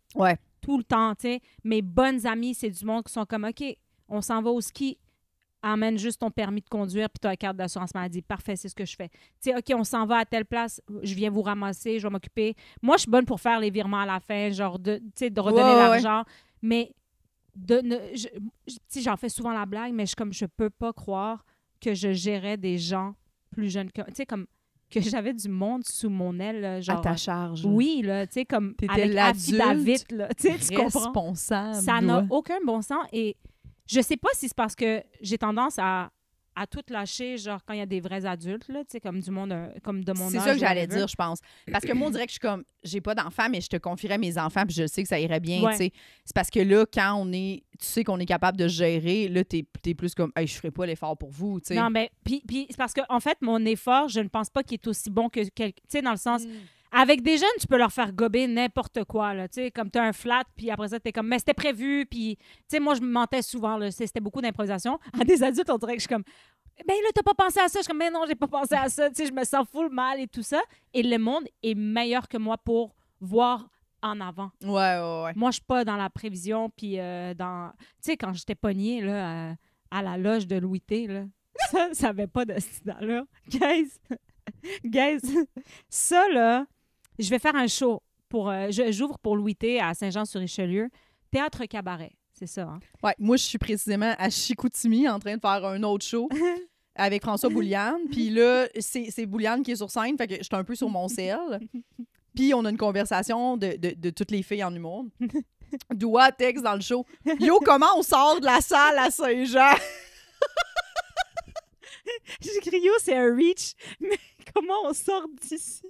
tout le temps. T'sais. Mes bonnes amies, c'est du monde qui sont comme, OK, on s'en va au ski, amène juste ton permis de conduire puis tu as la carte d'assurance maladie. Parfait, c'est ce que je fais. Tu sais, OK, on s'en va à telle place, je viens vous ramasser, je vais m'occuper. Moi, je suis bonne pour faire les virements à la fin, genre de redonner l'argent. Mais j'en fais souvent la blague, mais je peux pas croire que je gérais des gens plus jeunes que... Tu sais, comme que j'avais du monde sous mon aile. Genre, à ta charge. Oui, là, tu sais, comme t'étais avec affidavit, là. Tu comprends? Responsable. Ça n'a aucun bon sens et je sais pas si c'est parce que j'ai tendance à tout lâcher, genre quand il y a des vrais adultes, là, tu sais, comme du monde, comme de mon âge. C'est ça que j'allais dire, je pense. Parce que moi, on dirait que je suis comme, j'ai pas d'enfants, mais je te confierais mes enfants, puis je sais que ça irait bien, tu sais. C'est parce que là, quand tu sais qu'on est capable de gérer, là, t'es plus comme, hey, je ferai pas l'effort pour vous, tu sais. Non, mais, puis c'est parce que, en fait, mon effort, je ne pense pas qu'il est aussi bon que quelqu'un, tu sais, dans le sens... Avec des jeunes, tu peux leur faire gober n'importe quoi, là, tu sais, comme t'as un flat, puis après ça, t'es comme, mais c'était prévu, puis, tu sais, moi, je me mentais souvent, là, c'était beaucoup d'improvisation. À des adultes, on dirait que je suis comme, ben là, t'as pas pensé à ça. Je suis comme, mais non, j'ai pas pensé à ça, tu sais, je me sens full mal et tout ça. Et le monde est meilleur que moi pour voir en avant. Ouais. Moi, je suis pas dans la prévision, puis dans, tu sais, quand j'étais pognée, là, à la loge de Louis T, là, ça avait pas de style là. Guys, ça, là, je vais faire un show. J'ouvre pour Louis T à Saint-Jean-sur-Richelieu. Théâtre cabaret, c'est ça. Hein? Ouais, moi, je suis précisément à Chicoutimi en train de faire un autre show avec François Bouliane. Puis là, c'est Bouliane qui est sur scène, fait que j'étais un peu sur mon sel. Puis on a une conversation de toutes les filles en humour. Doigt, texte dans le show. Yo, comment on sort de la salle à Saint-Jean? J'écris yo, c'est un reach, mais comment on sort d'ici?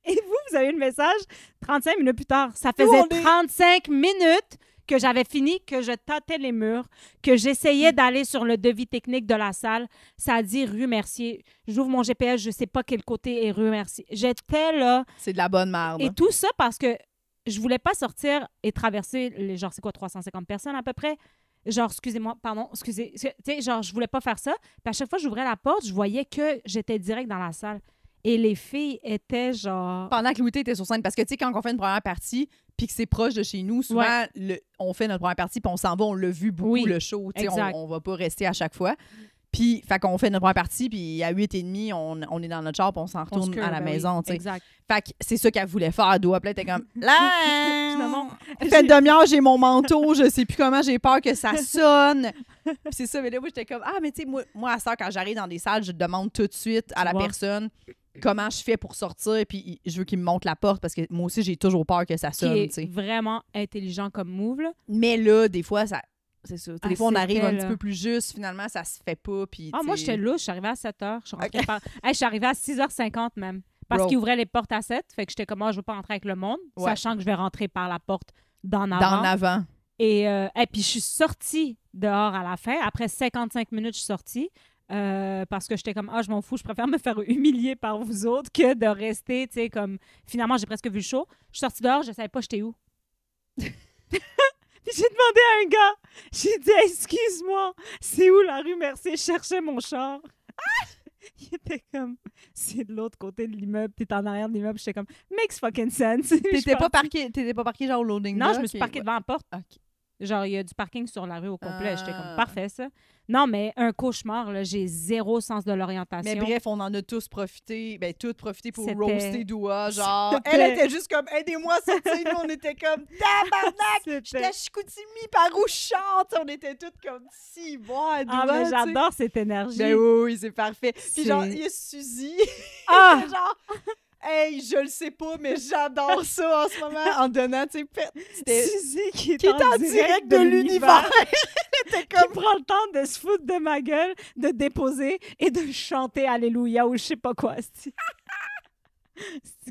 Et vous avez eu le message 35 minutes plus tard. Ça faisait 35 minutes que j'avais fini, que je tâtais les murs, que j'essayais d'aller sur le devis technique de la salle. Ça a dit rue Mercier. J'ouvre mon GPS, je sais pas quel côté est rue Mercier. J'étais là. C'est de la bonne merde. Et tout ça parce que je voulais pas sortir et traverser, c'est quoi, 350 personnes à peu près? Genre, excusez. Tu sais, genre, je voulais pas faire ça. Puis à chaque fois que j'ouvrais la porte, je voyais que j'étais direct dans la salle. Et les filles étaient genre... Pendant que Louis T était sur scène. Parce que, tu sais, quand on fait une première partie, puis que c'est proche de chez nous, souvent, on fait notre première partie, puis on s'en va, on l'a vu beaucoup, le show. Tu sais, on va pas rester à chaque fois. Puis, fait qu'on fait notre première partie, puis à 8h30, on est dans notre char, puis on s'en retourne à la maison, tu sais. Exact. Fait que c'est ça qu'elle voulait faire. Doua, puis là, t'es comme, là, finalement, fait une demi-heure, j'ai mon manteau, je sais plus comment, j'ai peur que ça sonne. Puis c'est ça, mais là, moi, j'étais comme, mais tu sais, moi, à ça, quand j'arrive dans des salles, je demande tout de suite à la personne comment je fais pour sortir, puis je veux qu'il me montre la porte, parce que moi aussi, j'ai toujours peur que ça sonne, tu sais. Vraiment intelligent comme move, là. Mais là, des fois, ça... C'est ça. Des fois, on arrive un petit peu plus juste. Finalement, ça se fait pas. Puis, moi, j'étais louche. Je suis arrivée à 7h. Je suis arrivée à 6h50 même. Parce qu'ils ouvraient les portes à 7. Fait que j'étais comme, je veux pas rentrer avec le monde, sachant que je vais rentrer par la porte d'en avant. D'en avant. Et puis, je suis sortie dehors à la fin. Après 55 minutes, je suis sortie. Parce que j'étais comme, je m'en fous, je préfère me faire humilier par vous autres que de rester, tu sais, comme... Finalement, j'ai presque vu le show. Je suis sortie dehors, je savais pas j'étais où. Puis j'ai demandé à un gars, j'ai dit, excuse-moi, c'est où la rue Mercier? Je cherchais mon char. Il était comme, c'est de l'autre côté de l'immeuble, t'es en arrière de l'immeuble. J'étais comme, makes fucking sense. T'étais pas parqué genre au loading Non, dock, je me suis parquée devant la porte. OK. Genre, il y a du parking sur la rue au complet. J'étais comme, parfait, ça. Non, mais un cauchemar, là, j'ai zéro sens de l'orientation. Mais bref, on en a tous profité. Ben, toutes profité pour C'était- roaster Doua. Genre, C'était- elle était juste comme, aidez-moi à sortir. Nous, on était comme, tabarnak! C'était- J'étais à Chicoutimi, par où je chante? On était toutes comme, si, moi, Doua. Ah, mais tu sais. j'adore cette énergie. Ben oui, c'est parfait. Puis C'est- genre, il y a Suzy. Ah! genre, hey, je le sais pas, mais j'adore ça en ce moment, en donnant, tu sais, c'était... Suzy qui est Qui est en direct de l'univers. C'était comme prend le temps de se foutre de ma gueule, de déposer et de chanter Alléluia ou je sais pas quoi. C'est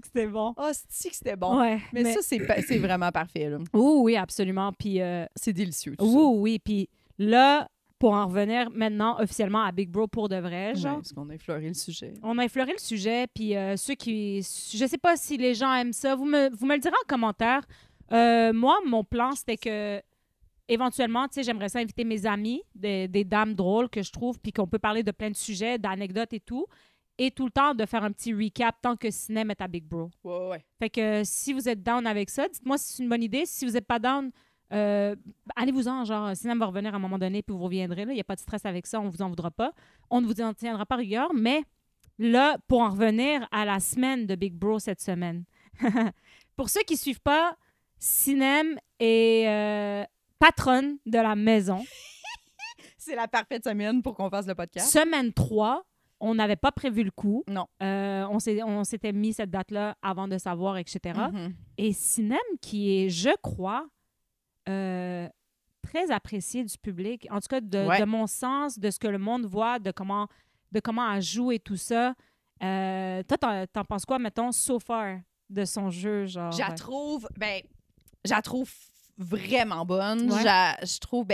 que c'était bon. Oh, c'est que c'était bon. Ouais, Mais ça, c'est vraiment parfait, là. Oui, oui, absolument. Puis C'est délicieux, tout oui, oui. Puis là, pour en revenir maintenant officiellement à Big Bro pour de vrai, ça. genre. Ouais, parce qu'on a effleuré le sujet. On a effleuré le sujet, puis ceux qui... Je sais pas si les gens aiment ça. Vous me le direz en commentaire. Moi, mon plan, c'était que éventuellement, tu sais, j'aimerais ça inviter mes amis, des dames drôles que je trouve, puis qu'on peut parler de plein de sujets, d'anecdotes et tout. Et tout le temps de faire un petit recap tant que cinéma est à Big Bro. Ouais. Fait que si vous êtes down avec ça, dites-moi si c'est une bonne idée. Si vous n'êtes pas down, allez-vous-en, genre, cinéma va revenir à un moment donné, puis vous reviendrez. Il n'y a pas de stress avec ça, on ne vous en voudra pas. On ne vous en tiendra pas rigueur, mais là, pour en revenir à la semaine de Big Bro cette semaine. Pour ceux qui ne suivent pas, Cinem est patronne de la maison. C'est la parfaite semaine pour qu'on fasse le podcast. Semaine 3, on n'avait pas prévu le coup. Non. On s'était mis cette date-là avant de savoir, etc. Mhm. Et Cinem, qui est, je crois, très apprécié du public, en tout cas de mon sens, de ce que le monde voit, de comment elle joue et tout ça. Toi, t'en penses quoi, mettons, so far, de son jeu? Genre, Je la trouve vraiment bonne. Ouais. Je trouve,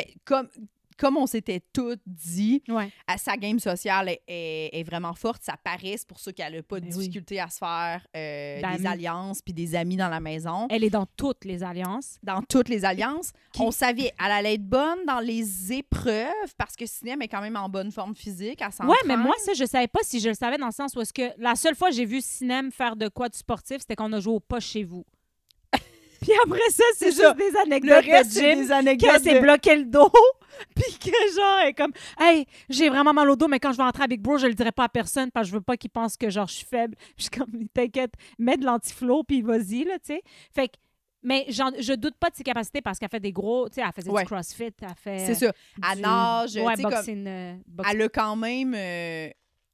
comme on s'était toutes dit, Ouais. sa game sociale est vraiment forte. Ça paraît, c'est pour ça qu'elle n'a pas de Ben oui. difficulté à se faire des D'amis. alliances puis des amis dans la maison. Elle est dans toutes les alliances. Dans toutes les alliances. On savait, elle allait être bonne dans les épreuves parce que Cinem est quand même en bonne forme physique. Elle Ouais, mais s'entraîne. moi, ça, je savais pas si je le savais dans le sens où est-ce que la seule fois que j'ai vu Cinem faire de quoi de sportif, c'était qu'on a joué au pas chez vous. Puis après ça, c'est C'est juste ça. des Le anecdotes reste, de c'est gym. des anecdotes. Qu'elle s'est bloqué le dos, puis que genre, elle est comme, hey, j'ai vraiment mal au dos, mais quand je vais entrer à Big Bro, je le dirai pas à personne parce que je veux pas qu'ils pensent que genre je suis faible. Je suis comme, t'inquiète, mets de l'antiflow, puis vas-y, là, tu sais. Fait que, mais je doute pas de ses capacités parce qu'elle fait des gros, tu sais, elle faisait Ouais. du crossfit, elle fait. C'est ça. Elle nage, Ouais, tu sais, comme... boxing, boxing. Elle a quand même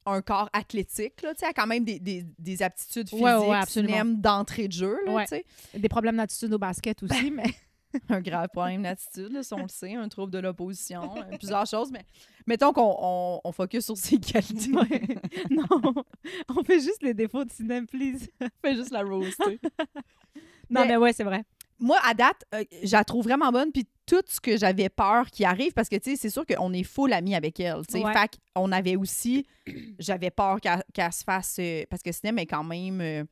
un corps athlétique, là, tu sais, elle a quand même des aptitudes physiques, Ouais, absolument. Cinem d'entrée de jeu, là, Ouais. tu sais. Des problèmes d'attitude au basket aussi, mais. Un grave problème d'attitude, là, ça, on le sait, un trouble de l'opposition, plusieurs choses, mais mettons qu'on on focus sur ses qualités. Ouais. Non, on fait juste les défauts de Cinem, please. Fait juste la roaster. Non, Mais- mais ouais, c'est vrai. Moi, à date, je la trouve vraiment bonne, puis tout ce que j'avais peur qui arrive, parce que, tu sais, c'est sûr qu'on est full amis avec elle, tu sais. Ouais. Fait qu'on avait aussi, j'avais peur qu'elle se fasse, parce que Cinem est quand même,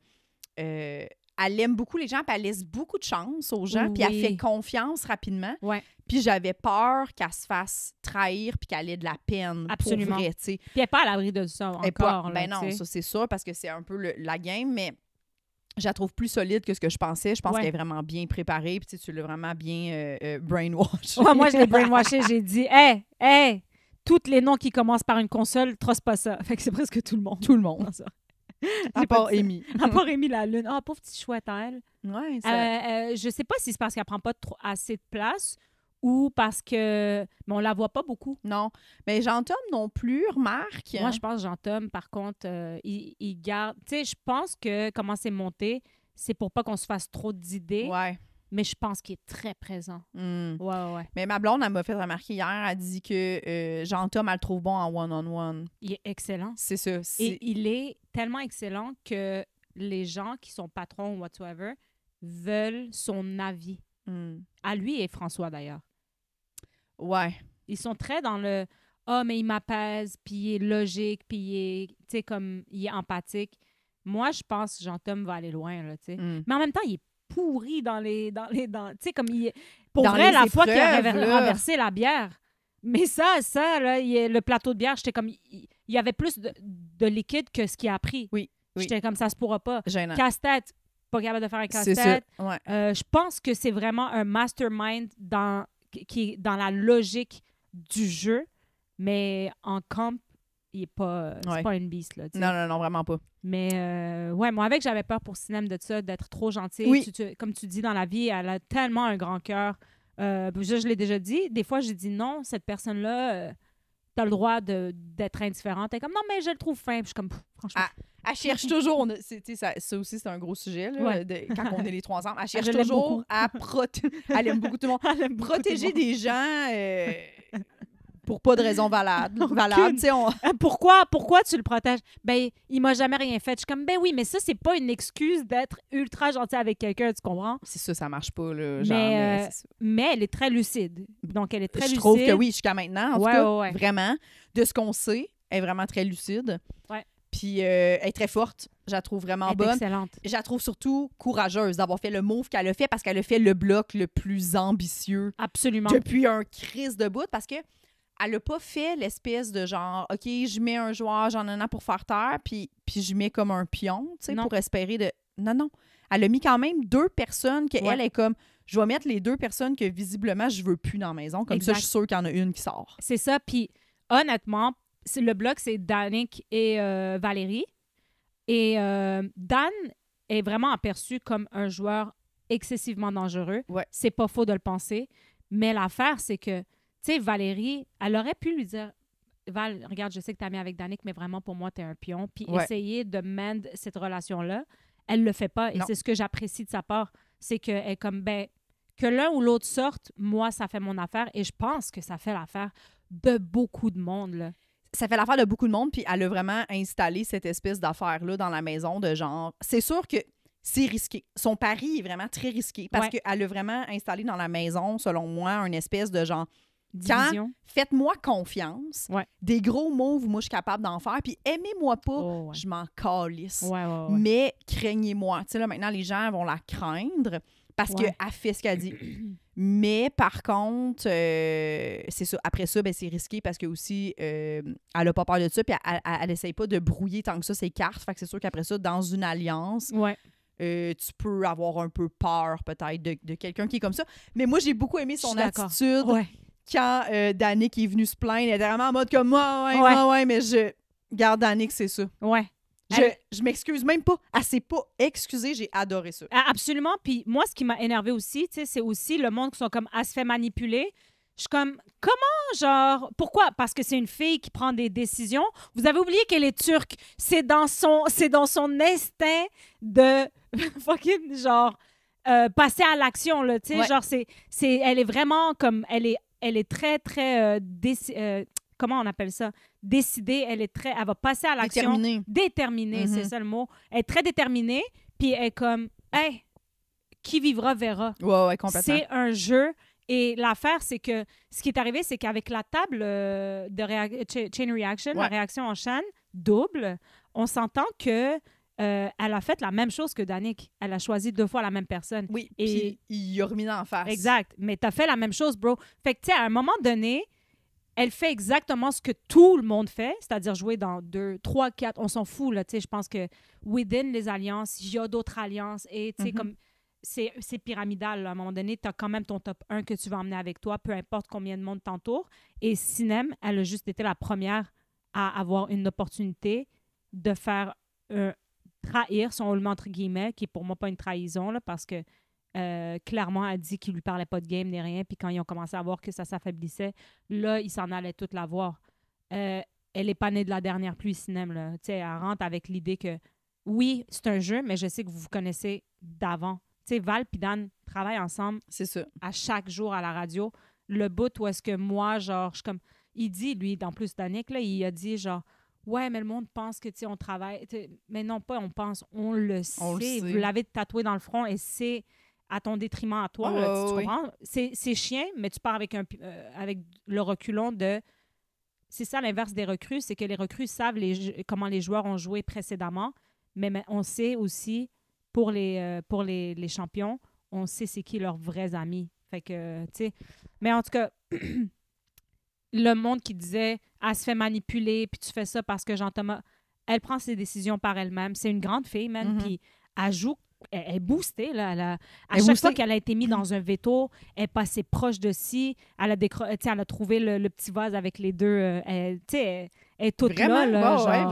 elle aime beaucoup les gens, puis elle laisse beaucoup de chance aux gens, puis elle Oui. fait confiance rapidement. Ouais. Puis j'avais peur qu'elle se fasse trahir, puis qu'elle ait de la peine. Absolument. Pour vrai, tu sais. Puis elle n'est pas à l'abri de ça Elle est pas- encore. ben là, non, tu sais. ça c'est sûr, parce que c'est un peu la game, mais je la trouve plus solide que ce que je pensais. Je pense Ouais. qu'elle est vraiment bien préparée, puis tu sais, tu l'as vraiment bien brainwash. Ouais, moi, je l'ai brainwashé. J'ai dit, hey, tous les noms qui commencent par une console, trosse pas ça. Fait que c'est presque tout le monde. Tout le monde. Non, ça. À J'ai pas part dit ça. Amy. À part Amy la Lune. Ah, pauvre petite chouette, hein, elle. Ouais, ça... Je sais pas si c'est parce qu'elle prend pas assez de place ou parce que... Mais on la voit pas beaucoup. Non. Mais Jean-Tom non plus, remarque. Moi, je pense que Jean-Tom, par contre, il garde... Tu sais, je pense que comment c'est monté, c'est pour pas qu'on se fasse trop d'idées, Ouais. mais je pense qu'il est très présent. Hmm. Ouais. Mais ma blonde, elle m'a fait remarquer hier, elle dit que Jean-Tom, elle le trouve bon en one-on-one. Il est excellent. C'est ça. Et il est tellement excellent que les gens qui sont patrons ou whatsoever veulent son avis. À lui et François, d'ailleurs. Ouais. Ils sont très dans le « Ah, mais il m'apaise, puis il est logique, puis il est, tu sais, comme, il est empathique. » Moi, je pense que Jean-Tom va aller loin, là, tu sais. Mais en même temps, il est pourri dans tu sais, comme il est... Pour dans vrai, la les fois qu'il a épreuves, là. renversé la bière. Mais ça, là, le plateau de bière, j'étais comme... Il y avait plus de liquide que ce qu'il a pris. Oui. J'étais comme, ça se pourra pas. Gênant. Casse-tête, pas capable de faire un C'est casse-tête. ça. Ouais. Je pense que c'est vraiment un mastermind qui est dans la logique du jeu, mais en camp, il est pas, c'est pas une beast, là. Non, vraiment pas. Mais ouais, moi, avec, j'avais peur pour Sinem de ça, d'être trop gentil. Oui. Comme tu dis, dans la vie, elle a tellement un grand cœur. Je l'ai déjà dit. Des fois, j'ai dit non, cette personne-là, t'as le droit d'être indifférente. Elle est comme, non, mais je le trouve fin. Puis je suis comme, franchement. Elle cherche toujours, ça aussi, c'est un gros sujet, là, quand on est les trois ensemble. Elle cherche toujours à elle aime beaucoup tout le monde. Elle aime protéger des gens pour pas de raison valable. Pourquoi tu le protèges? Ben, il m'a jamais rien fait. Je suis comme, ben oui, mais ça, c'est pas une excuse d'être ultra gentil avec quelqu'un, tu comprends? C'est ça marche pas, là. Mais elle est très lucide. Donc, elle est très lucide. Je trouve que oui, jusqu'à maintenant, en tout cas, vraiment, de ce qu'on sait, elle est vraiment très lucide. Ouais. Puis elle est très forte. Je la trouve vraiment bonne. Excellente. Je la trouve surtout courageuse d'avoir fait le move qu'elle a fait parce qu'elle a fait le bloc le plus ambitieux. Absolument. Depuis un crise de bout parce que elle n'a pas fait l'espèce de genre, OK, je mets un joueur, j'en ai un pour faire taire, puis je mets comme un pion, tu sais, pour espérer de... Non. Elle a mis quand même 2 personnes qu'elle est comme, je vais mettre les 2 personnes que visiblement je veux plus dans la maison. Comme ça, je suis sûre qu'il y en a une qui sort. C'est ça. Puis honnêtement, le bloc, c'est Danick et Valérie. Et Dan est vraiment aperçu comme un joueur excessivement dangereux. Ouais. C'est pas faux de le penser. Mais l'affaire, c'est que, tu sais, Valérie, elle aurait pu lui dire, Val, regarde, je sais que t'es amie avec Danick, mais vraiment, pour moi, t'es un pion. Puis essayer de mend cette relation-là. Elle le fait pas. Et c'est ce que j'apprécie de sa part. C'est qu'elle est comme, ben, que l'un ou l'autre sorte, moi, ça fait mon affaire. Et je pense que ça fait l'affaire de beaucoup de monde, là. Ça fait l'affaire de beaucoup de monde, puis elle a vraiment installé cette espèce d'affaire-là dans la maison de genre... C'est sûr que c'est risqué. Son pari est vraiment très risqué parce qu'elle a vraiment installé dans la maison, selon moi, une espèce de genre... Division. Faites-moi confiance. Des gros moves, moi, je suis capable d'en faire. Puis aimez-moi pas, je m'en calisse. Mais craignez-moi. Tu sais, là, maintenant, les gens vont la craindre parce qu'elle fait ce qu'elle dit. Mais par contre, c'est ça. Après ça, ben, c'est risqué parce que aussi, elle n'a pas peur de ça. Puis elle n'essaye pas de brouiller tant que ça ses cartes. Fait que c'est sûr qu'après ça, dans une alliance, tu peux avoir un peu peur peut-être de quelqu'un qui est comme ça. Mais moi, j'ai beaucoup aimé son attitude. Quand Danick est venu se plaindre, elle était vraiment en mode comme moi, mais je garde Danick, c'est ça. Je m'excuse même pas. Elle s'est pas excusée, j'ai adoré ça. Absolument. Puis moi, ce qui m'a énervé aussi, c'est aussi le monde qui sont comme, elle se fait manipuler. Je suis comme, comment, genre, pourquoi? Parce que c'est une fille qui prend des décisions. Vous avez oublié qu'elle est turque. C'est dans son instinct de fucking, genre, passer à l'action, là. Tu sais, genre, elle est vraiment comme, elle est très, très comment on appelle ça? Décidée. Elle va passer à l'action. Déterminée, c'est ça le mot. Elle est très déterminée, puis elle est comme, hey, qui vivra verra. Ouais, complètement. C'est un jeu. Et l'affaire, c'est que ce qui est arrivé, c'est qu'avec la table de chain reaction, la réaction en chaîne double, on s'entend que elle a fait la même chose que Danick. Elle a choisi 2 fois la même personne. Oui, puis il a remis en face. Exact. Mais t'as fait la même chose, bro. Fait que, tu sais, à un moment donné, elle fait exactement ce que tout le monde fait, c'est-à-dire jouer dans 2, 3, 4, on s'en fout, là, tu sais, je pense que within les alliances, il y a d'autres alliances et, tu sais, comme c'est pyramidal, là. À un moment donné, tu as quand même ton top 1 que tu vas emmener avec toi, peu importe combien de monde t'entoure. Et Sinem, elle a juste été la première à avoir une opportunité de faire trahir, si on le met entre guillemets, qui est pour moi pas une trahison, là, parce que clairement, elle dit qu'il lui parlait pas de game ni rien. Puis quand ils ont commencé à voir que ça s'affaiblissait, là, ils s'en allaient toute la voir. Elle est pas née de la dernière pluie, Sinem, là. Tu sais, elle rentre avec l'idée que oui, c'est un jeu, mais je sais que vous vous connaissez d'avant. Tu sais, Val et Dan travaillent ensemble. C'est ça. À chaque jour à la radio. Le bout où est-ce que moi, genre, je suis comme... Il dit, lui, en plus, Danick, là, il a dit, genre, ouais, mais le monde pense que, tu sais, on travaille. Mais non, pas on pense, on le sait. Vous l'avez tatoué dans le front et c'est à ton détriment à toi. Tu comprends? C'est chiant, mais tu pars avec le reculon de... C'est ça l'inverse des recrues, c'est que les recrues savent comment les joueurs ont joué précédemment, mais on sait aussi, pour les champions, on sait c'est qui leurs vrais amis. Fait que, tu sais... Mais en tout cas, le monde qui disait « elle se fait manipuler, puis tu fais ça parce que Jean-Thomas... » Elle prend ses décisions par elle-même. C'est une grande fille, même, puis elle joue... Elle est boostée, là. À chaque fois qu'elle a été mise dans un veto, elle est passée proche de ci. Elle a trouvé le petit vase avec les deux. Elle est toute vraiment, là. Genre,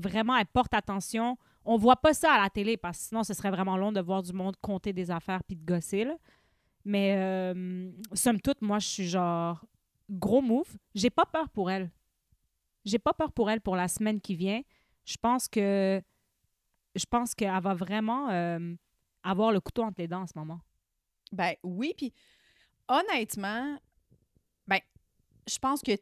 vraiment. Elle porte attention. On voit pas ça à la télé parce que sinon, ce serait vraiment long de voir du monde compter des affaires puis de gosser, là. Mais somme toute, moi, je suis genre gros move. J'ai pas peur pour elle. J'ai pas peur pour elle pour la semaine qui vient. Je pense qu'elle va vraiment avoir le couteau entre les dents en ce moment. Ben oui, puis honnêtement, ben je pense que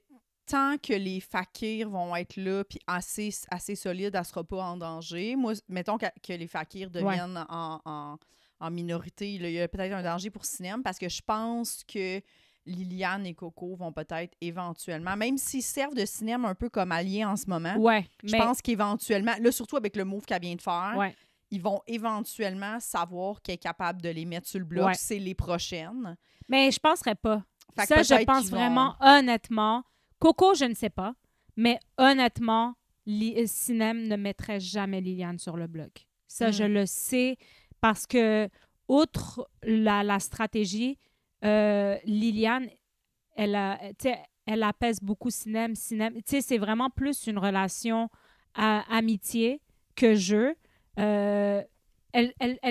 tant que les fakirs vont être là puis assez solides, elle ne sera pas en danger. Moi, mettons que les fakirs deviennent en minorité, là, il y a peut-être un danger pour Sinem parce que je pense que Liliane et Coco vont peut-être éventuellement, même s'ils servent de Sinem un peu comme alliés en ce moment, je pense qu'éventuellement, là, surtout avec le move qu'elle vient de faire, ils vont éventuellement savoir qu'elle est capable de les mettre sur le bloc. C'est les prochaines. Mais je penserais pas. Ça, je pense vraiment, honnêtement, Coco, je ne sais pas, mais honnêtement, Sinem ne mettrait jamais Liliane sur le bloc. Ça, je le sais parce que, outre la stratégie, Liliane, elle apaise beaucoup Sinem. C'est vraiment plus une relation amitié que jeu. Elle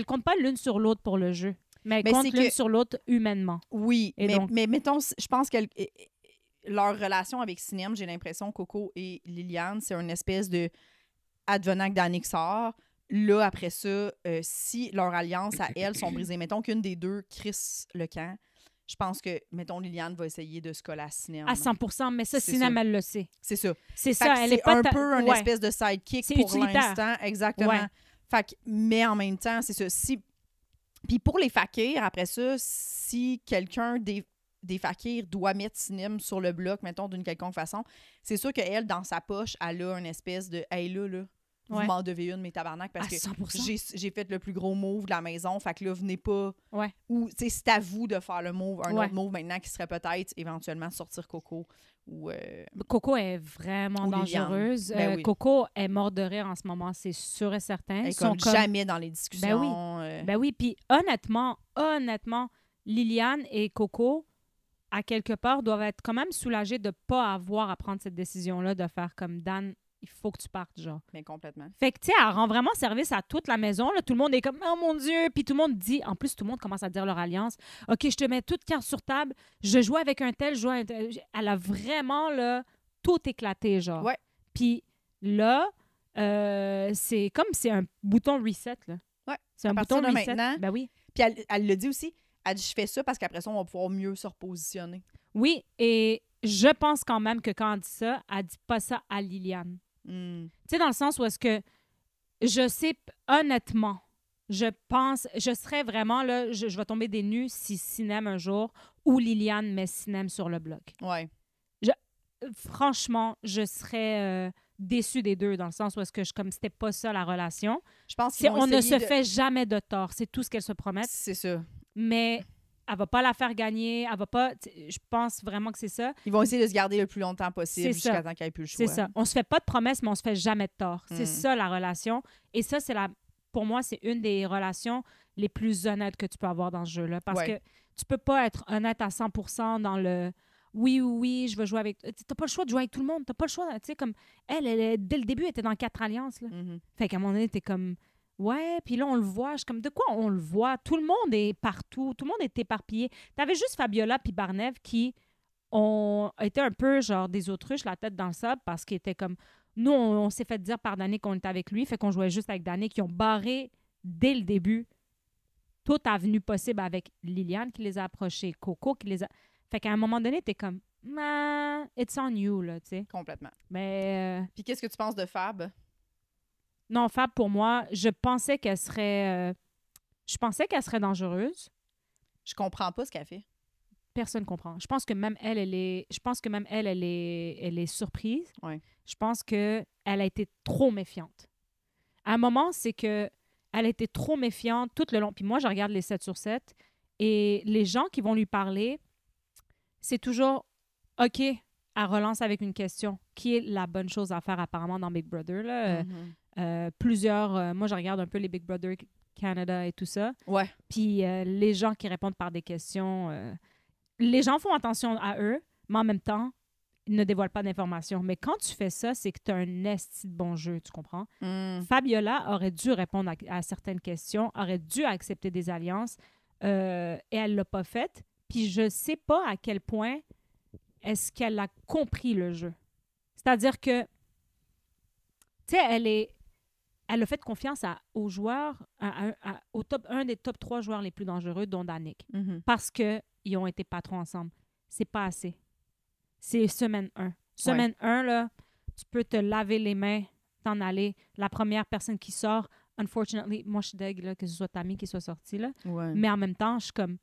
compte pas l'une sur l'autre pour le jeu, mais elle compte l'une sur l'autre humainement. Oui, mais mettons, je pense que leur relation avec Sinem, j'ai l'impression, Coco et Liliane, c'est une espèce de advenant que Danick sort. Là, après ça, si leur alliance à elles sont brisées, mettons qu'une des deux crisse le camp, je pense que, mettons, Liliane va essayer de se coller à Sinem. À 100%, mais ça, Sinem, elle le sait. C'est ça. C'est ça. Elle est un peu une espèce de sidekick pour l'instant. Exactement. Ouais. Fait que, mais en même temps, c'est ça. Puis pour les fakirs, après ça, si quelqu'un des fakirs doit mettre Sinem sur le bloc, mettons, d'une quelconque façon, c'est sûr qu'elle, dans sa poche, elle a une espèce de « Hey, là, vous m'en devez une, mes tabarnak, parce que j'ai fait le plus gros move de la maison, fait que là, venez pas... » Ou, tu sais, c'est à vous de faire le move, un autre move maintenant qui serait peut-être éventuellement sortir Coco. Coco est vraiment dangereuse. Coco est morte de rire en ce moment, c'est sûr et certain. Elle est comme jamais dans les discussions. Ben oui, puis honnêtement, Liliane et Coco, à quelque part, doivent être quand même soulagées de ne pas avoir à prendre cette décision-là, de faire comme Dan, il faut que tu partes, genre. Mais complètement. Fait que, tu sais, elle rend vraiment service à toute la maison. Là. Tout le monde est comme, oh mon Dieu! Puis tout le monde dit, en plus, tout le monde commence à dire leur alliance. OK, je te mets toute carte sur table. Je joue avec un tel, je joue avec un tel. Elle a vraiment, là, tout éclaté, genre. Ouais. Puis là, c'est comme c'est un bouton reset, là. Ouais. C'est un bouton reset. Maintenant, ben oui. Puis elle le dit aussi. Elle dit, je fais ça parce qu'après ça, on va pouvoir mieux se repositionner. Oui, et je pense quand même que quand elle dit ça, elle dit pas ça à Liliane. Tu sais, dans le sens où est-ce que je sais, honnêtement, je pense, je serais vraiment, là, je vais tomber des nues si Sinem un jour ou Liliane met Sinem sur le bloc. Ouais. Franchement, je serais déçue des deux, dans le sens où est-ce que comme c'était pas ça la relation. Je pense on ne se fait jamais de tort, c'est tout ce qu'elle se promet. C'est ça. Mais elle va pas la faire gagner, elle va pas... Je pense vraiment que c'est ça. Ils vont essayer de se garder le plus longtemps possible jusqu'à temps qu'elle ait plus le choix. C'est ça. On se fait pas de promesses, mais on se fait jamais de tort. C'est ça, la relation. Et ça, pour moi, c'est une des relations les plus honnêtes que tu peux avoir dans ce jeu-là. Parce que tu peux pas être honnête à 100% dans le... Oui, je veux jouer avec... T'as pas le choix de jouer avec tout le monde. T'as pas le choix... Tu sais, comme... Elle, dès le début, elle était dans 4 alliances, là. Fait qu'à un moment donné, t'es comme... Ouais, puis là, on le voit. Je suis comme, de quoi on le voit? Tout le monde est partout. Tout le monde est éparpillé. T'avais juste Fabiola puis Barnève qui ont été un peu, genre, des autruches, la tête dans le sable, parce qu'ils étaient comme... Nous, on s'est fait dire par Danick qu'on était avec lui, fait qu'on jouait juste avec Danick, qui ont barré, dès le début, toute avenue possible avec Liliane qui les a approchés, Coco qui les a... Fait qu'à un moment donné, t'es comme, nah, it's on you, là, tu sais. Complètement. Mais... Puis qu'est-ce que tu penses de Fab? Non, Fab, pour moi, je pensais qu'elle serait... Je pensais qu'elle serait dangereuse. Je comprends pas ce qu'elle fait. Personne comprend. Je pense que même elle, elle est surprise. Ouais. Je pense qu'elle a été trop méfiante. À un moment, c'est que elle a été trop méfiante tout le long. Puis moi, je regarde les 7 sur 7 et les gens qui vont lui parler, c'est toujours « OK », elle relance avec une question. Qui est la bonne chose à faire apparemment dans Big Brother? Là? Plusieurs... moi, je regarde un peu les Big Brother Canada et tout ça. Ouais. Puis les gens qui répondent par des questions... les gens font attention à eux, mais en même temps, ils ne dévoilent pas d'informations. Mais quand tu fais ça, c'est que tu as un esti de bon jeu, tu comprends? Fabiola aurait dû répondre à certaines questions, aurait dû accepter des alliances, et elle ne l'a pas fait. Puis je ne sais pas à quel point est-ce qu'elle a compris le jeu. C'est-à-dire que, tu sais, elle a fait confiance aux joueurs, au top 1 des top 3 joueurs les plus dangereux, dont Danick. Parce qu'ils ont été patrons ensemble. C'est pas assez. C'est semaine 1. Semaine 1, là, tu peux te laver les mains, t'en aller. La première personne qui sort, unfortunately, moi, je suis deg là, que ce soit Tammy qui soit sortie. Là. Ouais. Mais en même temps, je suis comme...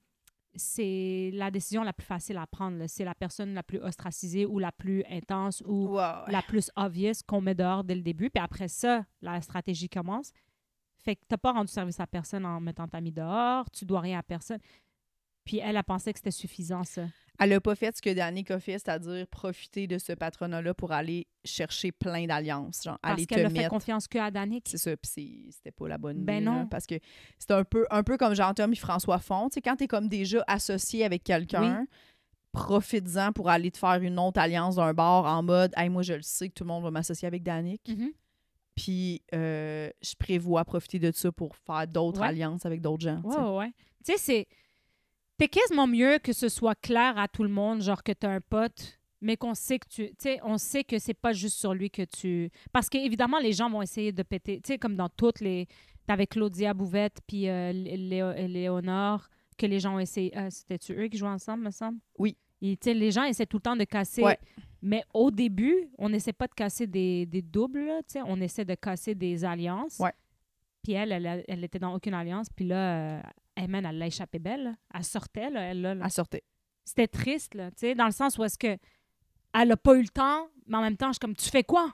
C'est la décision la plus facile à prendre. Là. C'est la personne la plus ostracisée ou la plus intense ou la plus obvious qu'on met dehors dès le début. Puis après ça, la stratégie commence. Fait que t'as pas rendu service à personne en mettant Tammy dehors. Tu dois rien à personne. Puis elle a pensé que c'était suffisant, ça. Elle n'a pas fait ce que Danick a fait, c'est-à-dire profiter de ce patronat-là pour aller chercher plein d'alliances. Genre, parce aller qu'elle a te fait mettre... confiance qu'à Danick. C'est ça, puis c'était pas la bonne ben idée. non. Là, parce que c'est un peu comme Jean-Tom et François Font. Tu sais, quand t'es comme déjà associé avec quelqu'un, profites-en pour aller te faire une autre alliance d'un bar en mode « Hey, moi, je le sais que tout le monde va m'associer avec Danick. Puis je prévois profiter de ça pour faire d'autres alliances avec d'autres gens. » Ouais. Tu sais, c'est quasiment mieux que ce soit clair à tout le monde, genre que t'as un pote, mais qu'on sait que on sait que c'est pas juste sur lui que tu... Parce qu'évidemment, les gens vont essayer de péter, tu sais, comme dans toutes les... Avec Claudia Bouvette puis Léonore, que les gens ont essayé... c'était-tu eux qui jouaient ensemble, me semble? Oui. Et, les gens essaient tout le temps de casser... Ouais. Mais au début, on n'essaie pas de casser des doubles, là, on essaie de casser des alliances. Ouais. Puis elle était dans aucune alliance. Puis là... elle l'a échappé belle. Là. Elle sortait, là, elle. Là. Elle sortait. C'était triste, là, tu sais, dans le sens où est-ce que elle n'a pas eu le temps, mais en même temps, je suis comme, tu fais quoi?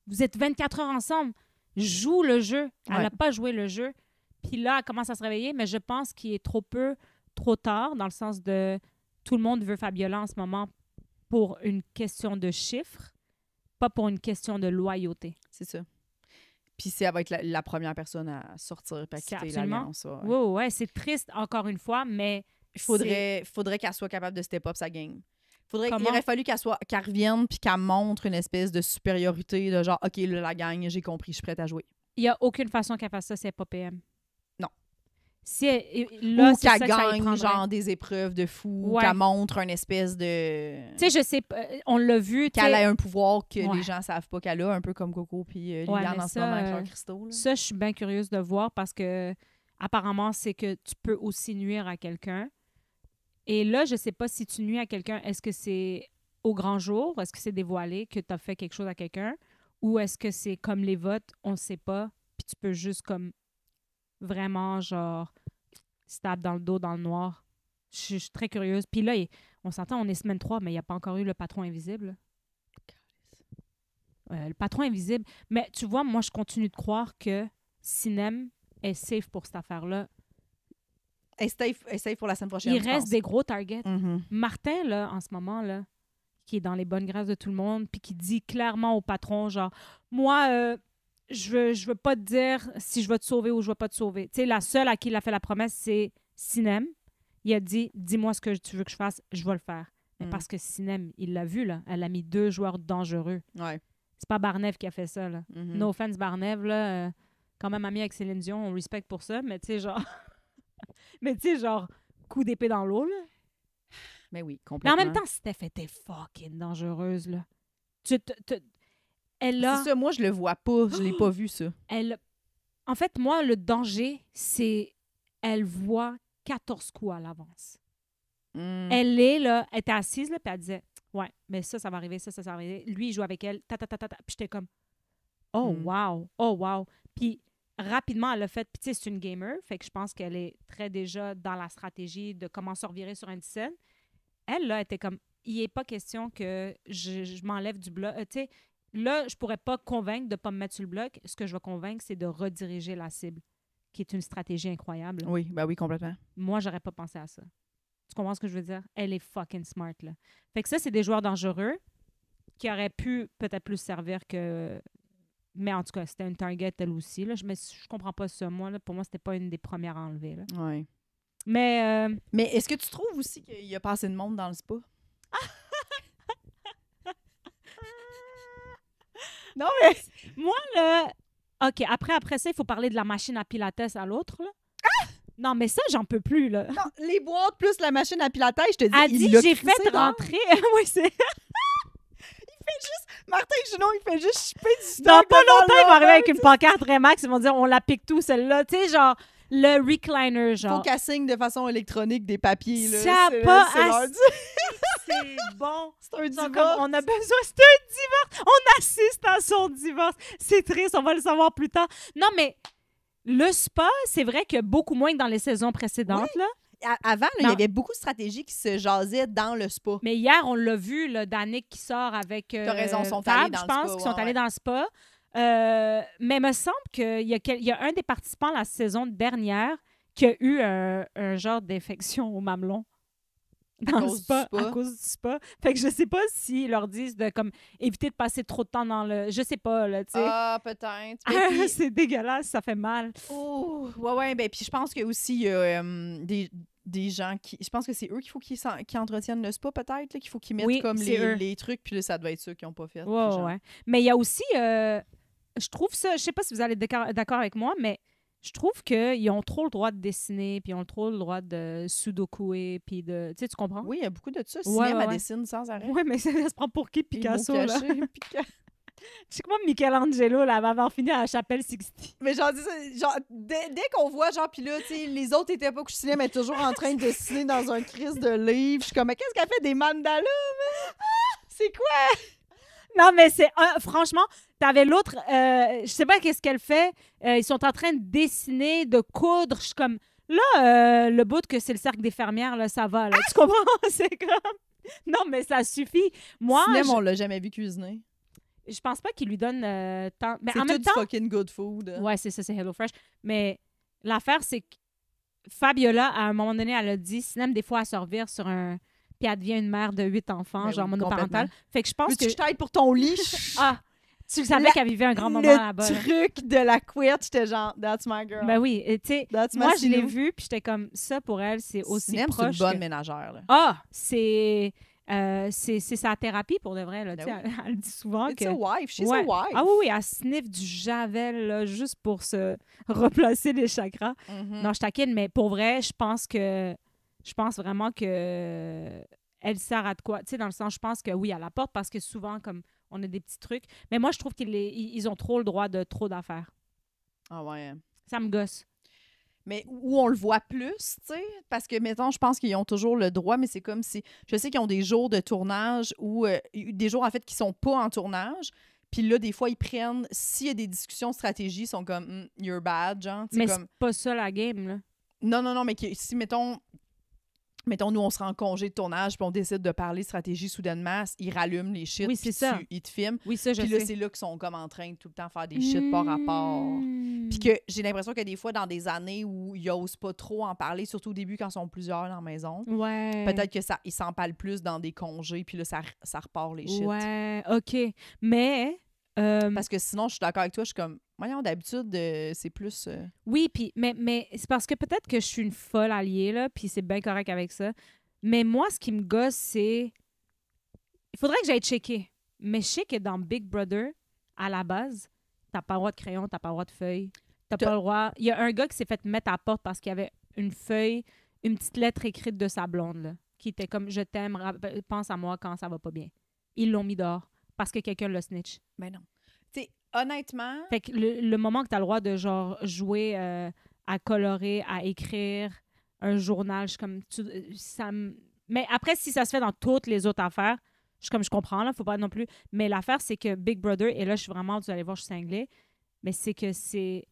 Vous êtes 24 heures ensemble. Joue le jeu. Elle n'a pas joué le jeu. Puis là, elle commence à se réveiller, mais je pense qu'il est trop tard, dans le sens de tout le monde veut Fabiola en ce moment pour une question de chiffres, pas pour une question de loyauté. C'est ça. Puis c'est avec la première personne à sortir et à quitter l'alliance. Ouais, c'est triste, encore une fois, mais... Il faudrait qu'elle soit capable de step up sa game. Il aurait fallu qu'elle revienne puis qu'elle montre une espèce de supériorité de genre, OK, là, la gang, j'ai compris, je suis prête à jouer. Il n'y a aucune façon qu'elle fasse ça si elle n'est pas PM. Non. Ou qu'elle gagne genre des épreuves de fou, qu'elle montre une espèce de... Tu sais, je sais, on l'a vu... Qu'elle ait un pouvoir que les gens savent pas qu'elle a, un peu comme Coco puis Liliane en ce moment avec leur cristaux. Là. Ça, je suis bien curieuse de voir parce que apparemment, c'est que tu peux aussi nuire à quelqu'un. Et là, je sais pas si tu nuis à quelqu'un, est-ce que c'est au grand jour, est-ce que c'est dévoilé que tu as fait quelque chose à quelqu'un, ou est-ce que c'est comme les votes, on ne sait pas, puis tu peux juste comme vraiment genre stab dans le dos, dans le noir. Je suis très curieuse. Puis là, on s'entend, on est semaine 3, mais il n'y a pas encore eu le patron invisible. Le patron invisible. Mais tu vois, moi, je continue de croire que Cinem est safe pour cette affaire-là. Elle est safe pour la semaine prochaine. Il reste des gros targets. Mm-hmm. Martin, là, en ce moment, là, qui est dans les bonnes grâces de tout le monde, puis qui dit clairement au patron, genre, moi, je veux pas te dire si je vais te sauver ou je vais pas te sauver. Tu sais, la seule à qui il a fait la promesse, c'est Cinem. Il a dit, dis-moi ce que tu veux que je fasse, je vais le faire. Mais parce que Cinem, il l'a vu, là, elle a mis 2 joueurs dangereux. Ouais. C'est pas Barnev qui a fait ça, là. Mm-hmm. No offense, Barnev, là, quand même ami avec Céline Dion, on respecte pour ça, mais tu sais, genre... mais tu sais, genre, coup d'épée dans l'eau, là. Mais oui, complètement. Mais en même temps, Steph était fucking dangereuse, là. Elle a... C'est ça, moi, je le vois pas. Je l'ai pas vu, ça. En fait, moi, le danger, c'est... Elle voit 14 coups à l'avance. Elle est là, elle était assise, là, puis elle disait, ouais, mais ça va arriver, ça va arriver. Lui, il joue avec elle, ta. Puis j'étais comme, oh, wow. Puis rapidement, elle a fait... Puis, tu sais, c'est une gamer, fait que je pense qu'elle est très déjà dans la stratégie de comment se revirer sur une scène. Elle, là, était comme, il n'est pas question que je m'enlève du bloc. Tu sais, là, je pourrais pas convaincre de ne pas me mettre sur le bloc. Ce que je vais convaincre, c'est de rediriger la cible, qui est une stratégie incroyable. Oui, ben oui, complètement. Moi, j'aurais pas pensé à ça. Tu comprends ce que je veux dire? Elle est fucking smart, là. Fait que ça, c'est des joueurs dangereux qui auraient pu peut-être plus servir que... Mais en tout cas, c'était une target, elle aussi, là. Mais je comprends pas ça, moi. Là. Pour moi, c'était pas une des premières à enlever, là. Oui. Mais est-ce que tu trouves aussi qu'il y a pas assez de monde dans le spa? Non, mais... Moi, là... OK, après ça, il faut parler de la machine à pilates à l'autre, là. Non, mais ça, j'en peux plus, là. Non, les boîtes plus la machine à pilates, je te dis, Elle dit, j'ai fait rentrer... Oui, c'est... Martin Junot, il fait juste chipper du stock. Dans pas longtemps, il va arriver avec une pancarte Remax, ils vont dire, on la pique tout, celle-là. Tu sais, genre, le recliner, genre. Faut qu'elle signe de façon électronique des papiers, là. Ça n'a pas C'est bon. C'est un divorce. Comme, on a besoin, c'est un divorce. On assiste à son divorce. C'est triste, on va le savoir plus tard. Non, mais le spa, c'est vrai que beaucoup moins que dans les saisons précédentes, là. Avant, il y avait beaucoup de stratégies qui se jasaient dans le spa. Mais hier, on l'a vu, là, Danick qui sort avec T'as raison, sont Fab, allés dans je le pense, spa, qui sont allés dans le spa. Mais il me semble qu'il y a un des participants la saison dernière qui a eu un genre d'infection au mamelon dans le spa, à cause du spa. Fait que je sais pas s'ils leur disent de comme éviter de passer trop de temps dans le... Je sais pas, là, tu sais. Ah, peut-être. C'est dégueulasse, ça fait mal. Oh, ouais, ben puis je pense que aussi il y a des gens qui... Je pense que c'est eux qu'il faut qu'ils entretiennent le spa, peut-être, là, qu'il faut qu'ils mettent comme les trucs, puis là, ça doit être ceux qui n'ont pas fait. Ouais. Mais il y a aussi... je trouve ça... Je sais pas si vous allez être d'accord avec moi, mais je trouve qu'ils ont trop le droit de dessiner, puis ils ont trop le droit de sudokuer, puis de... Tu sais, tu comprends? Oui, il y a beaucoup de ça. Cinéma dessine sans arrêt. Oui, mais ça se prend pour qui, Picasso, là? Je sais que moi, Michelangelo, là, va avoir fini à la chapelle Sixtine. Mais genre, dès qu'on voit, genre, pis là, tu sais, les autres étaient pas couchés, mais toujours en train de dessiner dans un crise de livre. Je suis comme, mais qu'est-ce qu'elle fait des mandalas, man? C'est quoi? Non, mais c'est... franchement, t'avais l'autre... je sais pas qu'est-ce qu'elle fait. Ils sont en train de dessiner, de coudre. Je suis comme... Là, le bout que c'est le cercle des fermières, là, ça va, là. Tu comprends? C'est comme... Non, mais ça suffit. Moi... on l'a jamais vu cuisiner. Je pense pas qu'il lui donne tant... Mais c'est en même tout temps... du fucking good food. Ouais, c'est ça, c'est HelloFresh. Mais l'affaire, c'est que Fabiola, à un moment donné, elle a dit, Sinem, des fois, elle se revire sur un... Puis elle devient une mère de 8 enfants, genre monoparentale. Fait que je pense que... je t'aide pour ton lit. Tu le savais qu'elle vivait un grand moment là-bas. Le truc de la couette, j'étais genre, that's my girl. Ben oui, tu sais, moi, je l'ai vu, puis j'étais comme, ça, pour elle, c'est aussi Sinem, proche c'est une bonne ménagère, là. C'est sa thérapie, pour de vrai, là. Ben oui. Elle dit souvent It's que... a wife, she's a wife. Ah oui, elle sniffe du javel, là, juste pour se replacer les chakras. Non, je taquine, mais pour vrai, je pense vraiment que elle sert à de quoi. Tu sais, dans le sens, je pense que oui, elle apporte parce que souvent, comme on a des petits trucs. Mais moi, je trouve qu'ils ont trop le droit de trop d'affaires. Ah ouais. Ça me gosse. Mais où on le voit plus, tu sais, parce que, mettons, je pense qu'ils ont toujours le droit, mais c'est comme si... Je sais qu'ils ont des jours de tournage ou des jours, en fait, qui sont pas en tournage. Puis là, des fois, ils prennent... S'il y a des discussions de stratégie, ils sont comme « you're bad », genre. Mais comme... c'est pas ça, la game, là. Non, mais si, mettons, nous, on sera en congé de tournage puis on décide de parler stratégie soudainement, ils rallument les shit. Oui, c'est ça. Ils te filment. Oui, ça, je sais. Puis là, c'est là qu'ils sont comme en train de tout le temps faire des shit par rapport. Puis que j'ai l'impression que des fois, dans des années où ils n'osent pas trop en parler, surtout au début quand ils sont plusieurs dans la maison, peut-être que ils s'en parlent plus dans des congés, puis là, ça repart les shit. Ouais, OK. Mais... Parce que sinon, je suis d'accord avec toi, je suis comme... Voyons, d'habitude, c'est plus... Oui, puis mais c'est parce que peut-être que je suis une folle alliée, là, puis c'est bien correct avec ça. Mais moi, ce qui me gosse, c'est... Il faudrait que j'aille checker. Mais je sais que dans Big Brother, à la base, t'as pas le droit de crayon, t'as pas le droit de feuille. T'as pas le droit... Il y a un gars qui s'est fait mettre à la porte parce qu'il y avait une feuille, une petite lettre écrite de sa blonde, là, qui était comme « Je t'aime, pense à moi quand ça va pas bien ». Ils l'ont mis dehors parce que quelqu'un l'a snitch. Mais non. Tu sais, honnêtement... Fait que le moment que t'as le droit de, genre, jouer à colorer, à écrire un journal, je suis comme... Mais après, si ça se fait dans toutes les autres affaires, je comprends, là, faut pas non plus... Mais l'affaire, c'est que Big Brother, et là, je suis vraiment... Vous allez voir, je suis cinglée, mais c'est que c'est...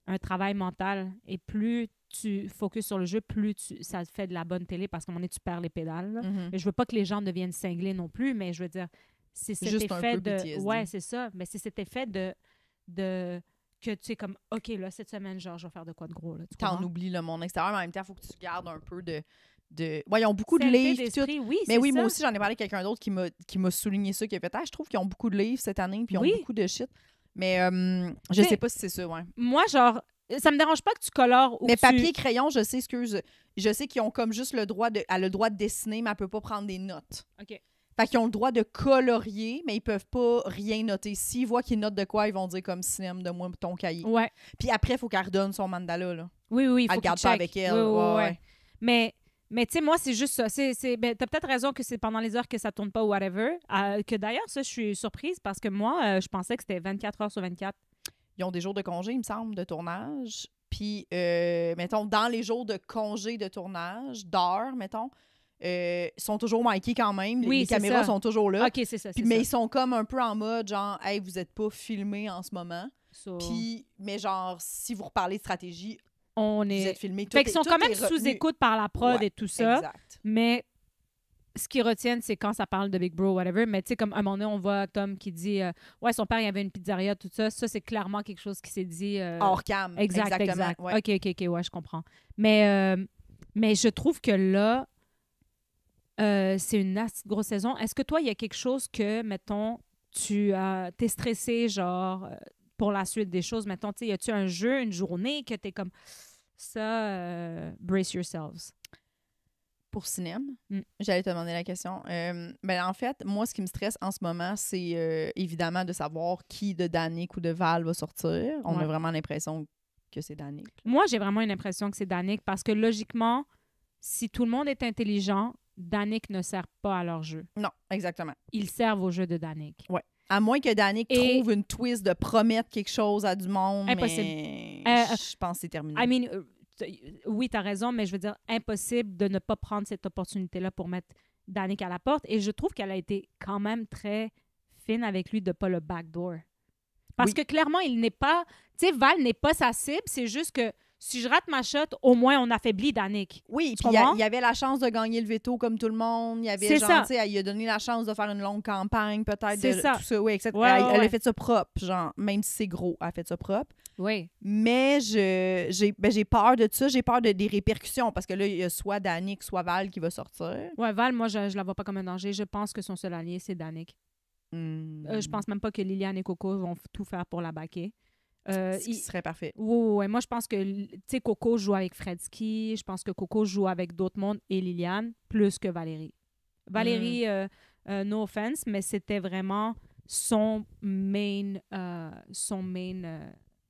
un travail mental. Et plus tu focuses sur le jeu, plus ça te fait de la bonne télé parce qu'à un moment donné, tu perds les pédales. Là. Et je veux pas que les gens deviennent cinglés non plus, mais je veux dire, c'est cet Juste un effet peu de... PTSD. Ouais, c'est ça. Mais c'est cet effet de que tu sais comme, OK, là, cette semaine, genre, je vais faire de quoi de gros. Là, tu T'en comprends? oublies le monde extérieur, mais en même temps, il faut que tu gardes un peu de... Ouais, ils ont beaucoup de Sainteté livres. Puis tout. d'esprit, oui, Mais c'est oui, ça. moi aussi, j'en ai parlé avec quelqu'un d'autre qui m'a souligné ça, qui a fait je trouve qu'ils ont beaucoup de livres cette année, puis ils ont Oui. beaucoup de shit. Mais je sais pas si c'est ça, ouais. Moi, genre, ça me dérange pas que tu colores ou Mais que tu... papier, crayon, je sais, je sais qu'ils ont comme juste le droit de... Elle a le droit de dessiner, mais elle peut pas prendre des notes. OK. Fait qu'ils ont le droit de colorier, mais ils peuvent pas rien noter. S'ils voient qu'ils notent de quoi, ils vont dire comme cinéma de moi ton cahier. Ouais. Puis après, il faut qu'elle redonne son mandala, là. Oui, il Elle faut le garde qu'il pas check. avec elle. Oui. Ouais. Mais tu sais, moi, c'est juste ça. Ben, t'as peut-être raison que c'est pendant les heures que ça tourne pas ou whatever. Que d'ailleurs, ça, je suis surprise parce que moi, je pensais que c'était 24 heures sur 24. Ils ont des jours de congé, il me semble, de tournage. Puis, mettons, dans les jours de congé de tournage, d'heures, mettons, ils sont toujours micés quand même. Oui, les c'est caméras ça. sont toujours là. OK, c'est ça. Puis, mais ils sont comme un peu en mode genre, hey, vous êtes pas filmés en ce moment. So, Puis, mais genre, si vous reparlez de stratégie, on vous est... êtes filmés. Fait qu'ils sont quand même sous écoute par la prod Ouais, et tout ça. Exact. Mais ce qu'ils retiennent, c'est quand ça parle de Big Bro, whatever. Mais tu sais, comme à un moment donné, on voit Tom qui dit ouais, son père, il avait une pizzeria, tout ça. Ça, c'est clairement quelque chose qui s'est dit. Hors cam. Exactement. Exactement. Ouais. OK, ouais, je comprends. Mais je trouve que là, c'est une grosse saison. Est-ce que toi, il y a quelque chose que, mettons, t'es stressé, genre, pour la suite des choses? Mettons, tu sais, y a-tu un jeu, une journée que t'es comme ça, brace yourselves? Pour cinéma, Mm. j'allais te demander la question. En fait, moi, ce qui me stresse en ce moment, c'est évidemment de savoir qui de Danick ou de Val va sortir. On Ouais. a vraiment l'impression que c'est Danick. Moi, j'ai vraiment une impression que c'est Danick parce que logiquement, si tout le monde est intelligent, Danick ne sert pas à leur jeu. Non, exactement. Ils servent au jeu de Danick. À moins que Danick trouve une twist de promettre quelque chose à du monde, Impossible. mais je pense que c'est terminé. I mean, oui, t'as raison, mais je veux dire, impossible de ne pas prendre cette opportunité-là pour mettre Danick à la porte. Et je trouve qu'elle a été quand même très fine avec lui de pas le backdoor. Parce que clairement, il n'est pas... Tu sais, Val n'est pas sa cible, c'est juste que si je rate ma shot, au moins on affaiblit Danick. Oui, Tu puis il comprends? y avait la chance de gagner le veto comme tout le monde. Il y avait C'est genre, ça. tu sais, il a donné la chance de faire une longue campagne, peut-être. C'est de ça. Tout ça, oui, etc. Ouais, Elle ouais. a fait ça propre, genre, même si c'est gros, elle a fait ça propre. Oui. Mais j'ai peur de ça. J'ai peur des répercussions parce que là, il y a soit Danick, soit Val qui va sortir. Ouais, Val, moi, je la vois pas comme un danger. Je pense que son seul allié, c'est Danick. Je pense même pas que Liliane et Coco vont tout faire pour la baquer. Ce qui serait parfait. Oui. Moi, je pense que, tu sais, Coco joue avec Fredsky. Je pense que Coco joue avec d'autres mondes et Liliane, plus que Valérie. Valérie, no offense, mais c'était vraiment son main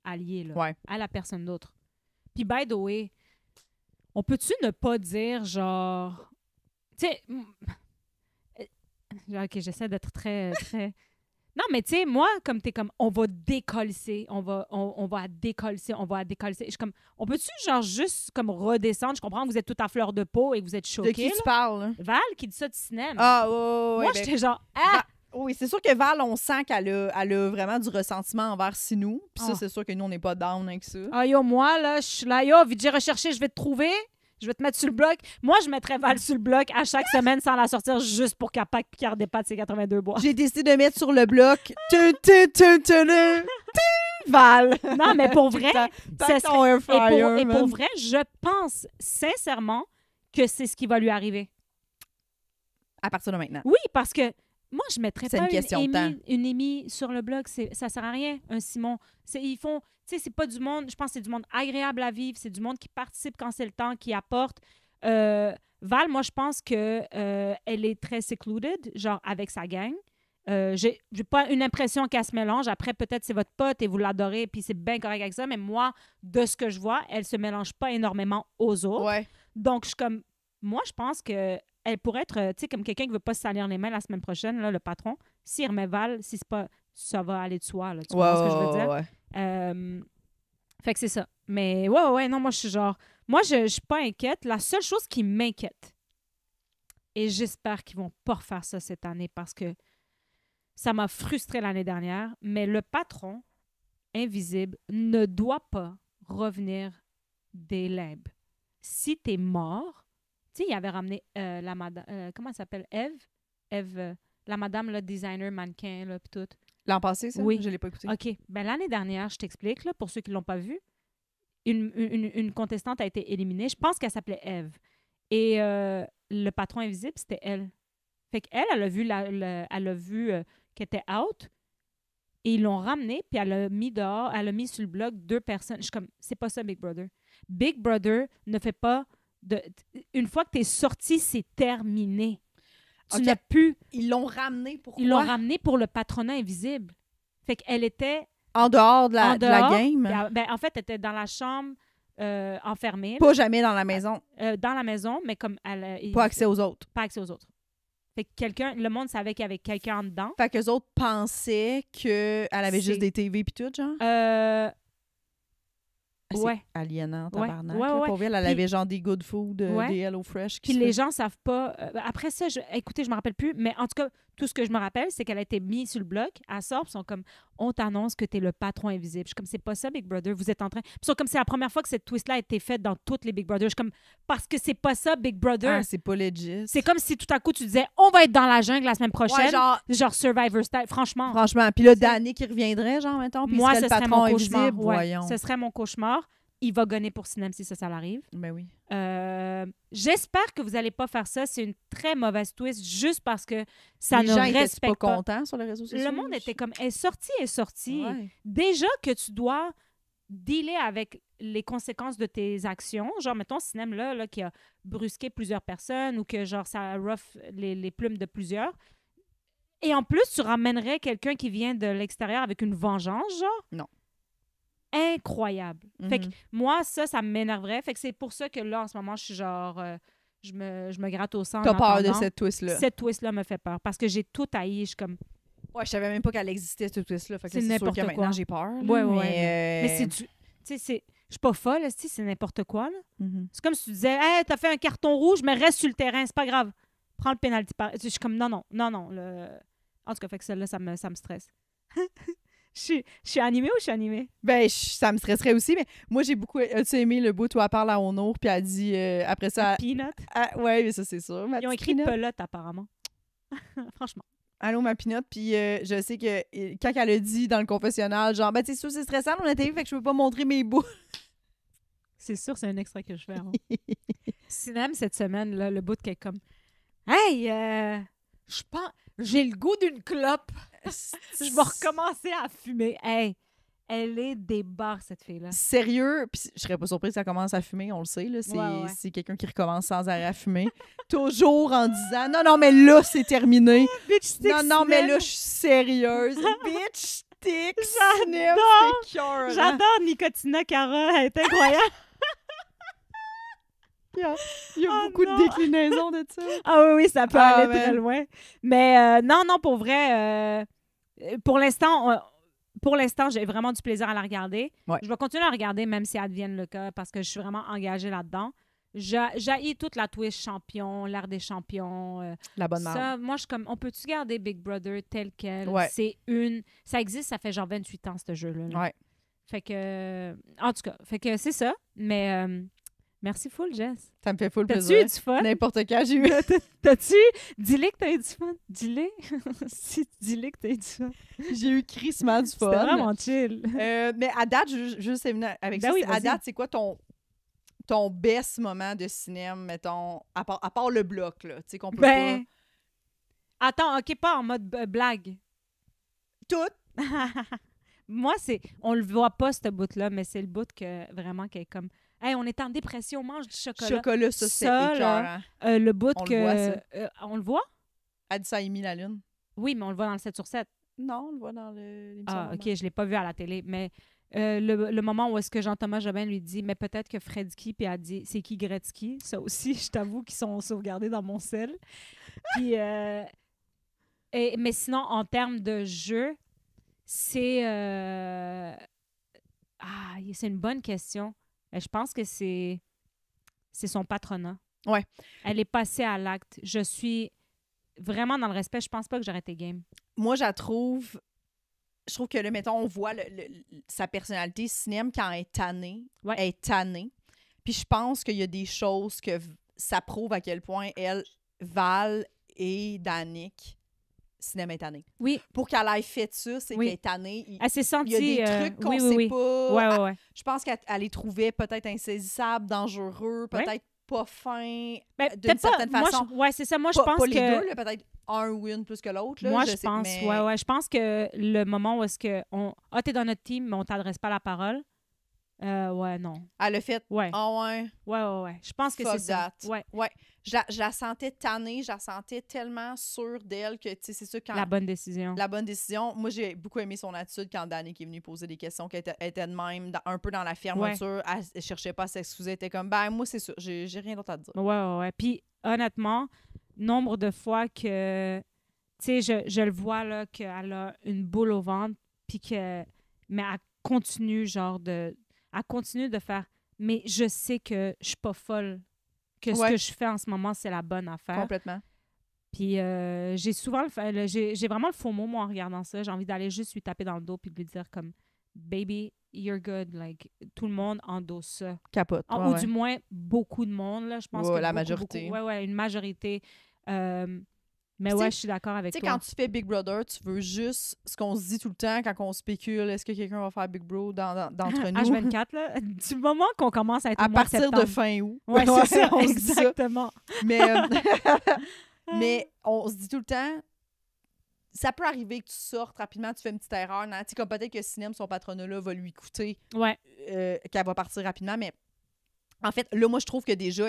allié, là. Ouais. À la personne d'autre. Puis, by the way, on peut-tu ne pas dire, genre... Tu sais... OK, j'essaie d'être très... Non, mais tu sais, moi, comme t'es comme, on va décoller, on va décoller. Je suis comme, on peut-tu genre juste comme redescendre? Je comprends que vous êtes tout à fleur de peau et que vous êtes choqués. De qui tu parles? Là? Val qui dit ça du cinéma. Ah, ouais. Moi, j'étais genre, ah! Oui, c'est sûr que Val, on sent qu'elle a vraiment du ressentiment envers Sinou. Puis ça, c'est sûr que nous, on n'est pas down avec ça. Ah, yo, moi, là, je suis là, yo, vite, j'ai recherché, je vais te trouver. Je vais te mettre sur le bloc. Moi, je mettrais Val sur le bloc à chaque semaine sans la sortir juste pour qu'elle redépasse ses 82 bois. J'ai décidé de mettre sur le bloc Val. Non, mais pour vrai, ça serait... et pour vrai, je pense sincèrement que c'est ce qui va lui arriver. À partir de maintenant. Oui, parce que moi, je mettrais C'est pas une question de temps. une Amy sur le blog. Ça sert à rien, un Simon. Ils font... Tu sais, c'est pas du monde... Je pense que c'est du monde agréable à vivre. C'est du monde qui participe quand c'est le temps, qui apporte. Val, moi, je pense que elle est très secluded, genre avec sa gang. J'ai pas une impression qu'elle se mélange. Après, peut-être c'est votre pote et vous l'adorez, puis c'est bien correct avec ça. Mais moi, de ce que je vois, elle se mélange pas énormément aux autres. Ouais. Donc, je suis comme... Moi, je pense que elle pourrait être, tu sais, comme quelqu'un qui veut pas se salir les mains la semaine prochaine, là, le patron. S'il remet Val, si c'est pas... Ça va aller de soi, là. Tu vois ce que je veux dire? Ouais. Fait que c'est ça. Mais ouais, non, moi, je suis genre... Moi, je suis pas inquiète. La seule chose qui m'inquiète, et j'espère qu'ils vont pas refaire ça cette année parce que ça m'a frustrée l'année dernière, mais le patron invisible ne doit pas revenir des limbes. Si t'es mort, tu sais, il avait ramené la madame, comment elle s'appelle? Eve, la madame, le designer, mannequin, là, pis tout. L'an passé, ça? Oui. Je l'ai pas écouté. OK. Ben, l'année dernière, je t'explique, là, pour ceux qui l'ont pas vu, une contestante a été éliminée. Je pense qu'elle s'appelait Eve. Et le patron invisible, c'était elle. Fait qu'elle, elle a vu, elle a vu qu'elle était out. Et ils l'ont ramenée, puis elle a mis dehors, elle a mis sur le blog 2 personnes. Je suis comme, c'est pas ça, Big Brother. Big Brother ne fait pas de... Une fois que t'es sorti, c'est terminé. Tu n'as plus... Ils l'ont ramenée pour Ils l'ont ramenée pour le patronat invisible. Fait qu'elle était... En dehors de la game? En fait, elle était dans la chambre enfermée. Pas jamais dans la maison? Dans la maison, mais comme... Pas accès aux autres? Pas accès aux autres. Fait que le monde savait qu'il y avait quelqu'un en dedans. Fait qu'eux autres pensaient qu'elle avait juste des TV pis tout, genre? Ouais. C'est aliénant, tabarnak. Ouais. Pour elle, elle avait genre des good food, des Hello Fresh. Puis les gens savent pas... après ça, écoutez, je me rappelle plus, mais en tout cas, tout ce que je me rappelle, c'est qu'elle a été mise sur le bloc. Elle sort, puis ils sont comme, on t'annonce que t'es le patron invisible. Je suis comme, c'est pas ça, Big Brother, vous êtes en train... Puis ils sont comme, c'est la première fois que cette twist-là a été faite dans toutes les Big Brother. Je suis comme, parce que c'est pas ça, Big Brother. Ah, c'est pas legit. C'est comme si tout à coup, tu disais, on va être dans la jungle la semaine prochaine. Ouais, genre Survivor Style, franchement. Puis là, Danny qui reviendrait, genre, mettons, puis moi, ce ce serait serait le patron mon cauchemar. invisible, voyons. Ce serait mon cauchemar. Il va gonner pour Sinem si ça l'arrive. Ben oui. J'espère que vous n'allez pas faire ça. C'est une très mauvaise twist juste parce que ça les ne gens respecte étaient pas. contents sur les réseaux sociaux? Le monde était comme, est sortie. Ouais. Déjà que tu dois dealer avec les conséquences de tes actions. Genre, mettons, Sinem, là, qui a brusqué plusieurs personnes ou que, genre, ça rough les plumes de plusieurs. Et en plus, tu ramènerais quelqu'un qui vient de l'extérieur avec une vengeance, genre? Non. Incroyable. Fait que moi, ça m'énerverait. Fait que c'est pour ça que là, en ce moment, je suis genre... je me gratte au sang. T'as peur de cette twist-là? Cette twist-là me fait peur parce que j'ai tout haï. Je suis comme... Ouais, je savais même pas qu'elle existait, cette twist-là. Fait que c'est n'importe sûr que quoi. maintenant, j'ai peur. Ouais. Mais c'est du... Tu sais, je suis pas folle, c'est n'importe quoi, là. Mm-hmm. C'est comme si tu disais, hey, t'as fait un carton rouge, mais reste sur le terrain, c'est pas grave. Prends le pénalty. Je suis comme, non. En tout cas, fait que celle-là, ça me stresse. Je suis animée ou je suis animée? Ben, ça me stresserait aussi, mais moi, j'ai beaucoup... As-tu aimé le bout où elle parle à Honor, puis elle dit, après ça... Peanut? Ouais, mais ça, c'est sûr. Ils ont écrit pelote, apparemment. Franchement. Allô, ma pinotte, puis je sais que quand elle a dit dans le confessionnal, genre, ben, c'est sûr, c'est stressant, on a TV, fait que je peux pas montrer mes bouts. C'est sûr, c'est un extra que je fais. Hein. Sinem, cette semaine, là, le bout qui est comme, hey, je pense, j'ai le goût d'une clope. Je vais recommencer à fumer. Hey, elle est des barres, cette fille-là. Sérieux, puis je serais pas surprise que ça commence à fumer, on le sait, là. C'est quelqu'un qui recommence sans arrêt à fumer. Toujours en disant, non, mais là, c'est terminé. Bitch sticks, non, mais là, je suis sérieuse. Bitch sticks. J'adore Nicotina Cara, elle est incroyable. Il y a beaucoup de déclinaisons de ça. Ah oui, ça peut aller très loin. Mais non, pour vrai, pour l'instant, j'ai vraiment du plaisir à la regarder. Ouais. Je vais continuer à la regarder, même si elle devienne le cas, parce que je suis vraiment engagée là-dedans. J'haïs toute la twist champion, l'ère des champions. La bonne marque. Ça, moi, je suis comme, on peut-tu garder Big Brother tel quel? Ouais. Ça existe, ça fait genre 28 ans, ce jeu-là. Là. Ouais. Fait que, en tout cas, c'est ça. Mais merci full, Jess. Ça me fait full plaisir. T'as-tu eu du fun? N'importe quand, j'ai eu. T'as-tu? Dis-le que t'as eu du fun. Dis-le. Dis-le que t'as eu du fun. J'ai eu crissement du fun. C'était vraiment chill. Mais à date, juste avec ça, à date, c'est quoi ton best moment de cinéma, mettons, à part le bloc, là, tu sais, qu'on peut pas... Attends, OK, pas en mode blague. Tout? Moi, on le voit pas, ce bout-là, mais c'est le bout que vraiment qui est comme... Hey, on est en dépression, on mange du chocolat. Chocolat, ça, c'est écœurant. Le bout on que... Le voit, ça. On le voit? Elle dit ça a émis la lune. Oui, mais on le voit dans le 7/7. Non, on le voit dans l'émission. Ah, OK, je l'ai pas vu à la télé, mais le moment où est-ce que Jean-Thomas Jobin lui dit « Mais peut-être que Fredski », puis elle dit « C'est qui Gretzky? » Ça aussi, je t'avoue qu'ils sont sauvegardés dans mon sel. Puis... mais sinon, en termes de jeu, c'est une bonne question. Je pense que c'est son patronat. Ouais. Elle est passée à l'acte. Je suis vraiment dans le respect. Je pense pas que j'aurais été game. Moi, je la trouve je trouve que là, mettons, on voit sa personnalité cinéma quand elle est tannée. Ouais. Elle est tannée. Puis je pense qu'il y a des choses que ça prouve à quel point elle, Val et Danick, cinéma est tannée. Oui. Pour qu'elle ait fait ça, c'est Oui. qu'elle est tannée. Elle s'est sentie... Il y a des trucs qu'on sait pas. Ouais. Je pense qu'elle les trouvait peut-être insaisissables, dangereux, peut-être pas fins, d'une certaine façon. C'est ça. Moi, je pense pas que... les deux, là, peut-être un ou une plus que l'autre. Moi, je pense, je pense que le moment où est-ce que t'es dans notre team, mais on t'adresse pas la parole, non. Elle a fait, ouais. Ouais. Je pense que c'est ça. Ouais. Je la sentais tannée, je la sentais tellement sûre d'elle que, tu sais, c'est ça quand... La bonne décision. Moi, j'ai beaucoup aimé son attitude quand Danick est venue poser des questions, qu'elle était de même, un peu dans la fermeture. Ouais. Elle cherchait pas à s'excuser. Elle était comme, moi, c'est ça. J'ai rien d'autre à te dire. Ouais. Puis, honnêtement, nombre de fois que, tu sais, je le vois, là, qu'elle a une boule au ventre, puis mais elle continue, elle continue de faire, mais je sais que je suis pas folle, que ce que je fais en ce moment, c'est la bonne affaire. Complètement. Puis j'ai souvent j'ai vraiment le faux mot, moi, en regardant ça. J'ai envie d'aller juste lui taper dans le dos puis de lui dire comme « Baby, you're good. » Like, tout le monde endosse ça. Capote. Ou du moins, beaucoup de monde, là. Je pense que la majorité. Une majorité. Mais je suis d'accord avec toi. Tu sais, quand tu fais Big Brother, tu veux juste ce qu'on se dit tout le temps quand on spécule, est-ce que quelqu'un va faire Big Bro d'entre nous? H24, là, du moment qu'on commence à être à partir de fin août. Ouais, c'est ça, on exactement. Mais on se dit tout le temps, ça peut arriver que tu sortes rapidement, tu fais une petite erreur. Tu sais, comme peut-être que Cinem, son patronat-là, va lui coûter qu'elle va partir rapidement. Mais en fait, là, moi, je trouve que déjà,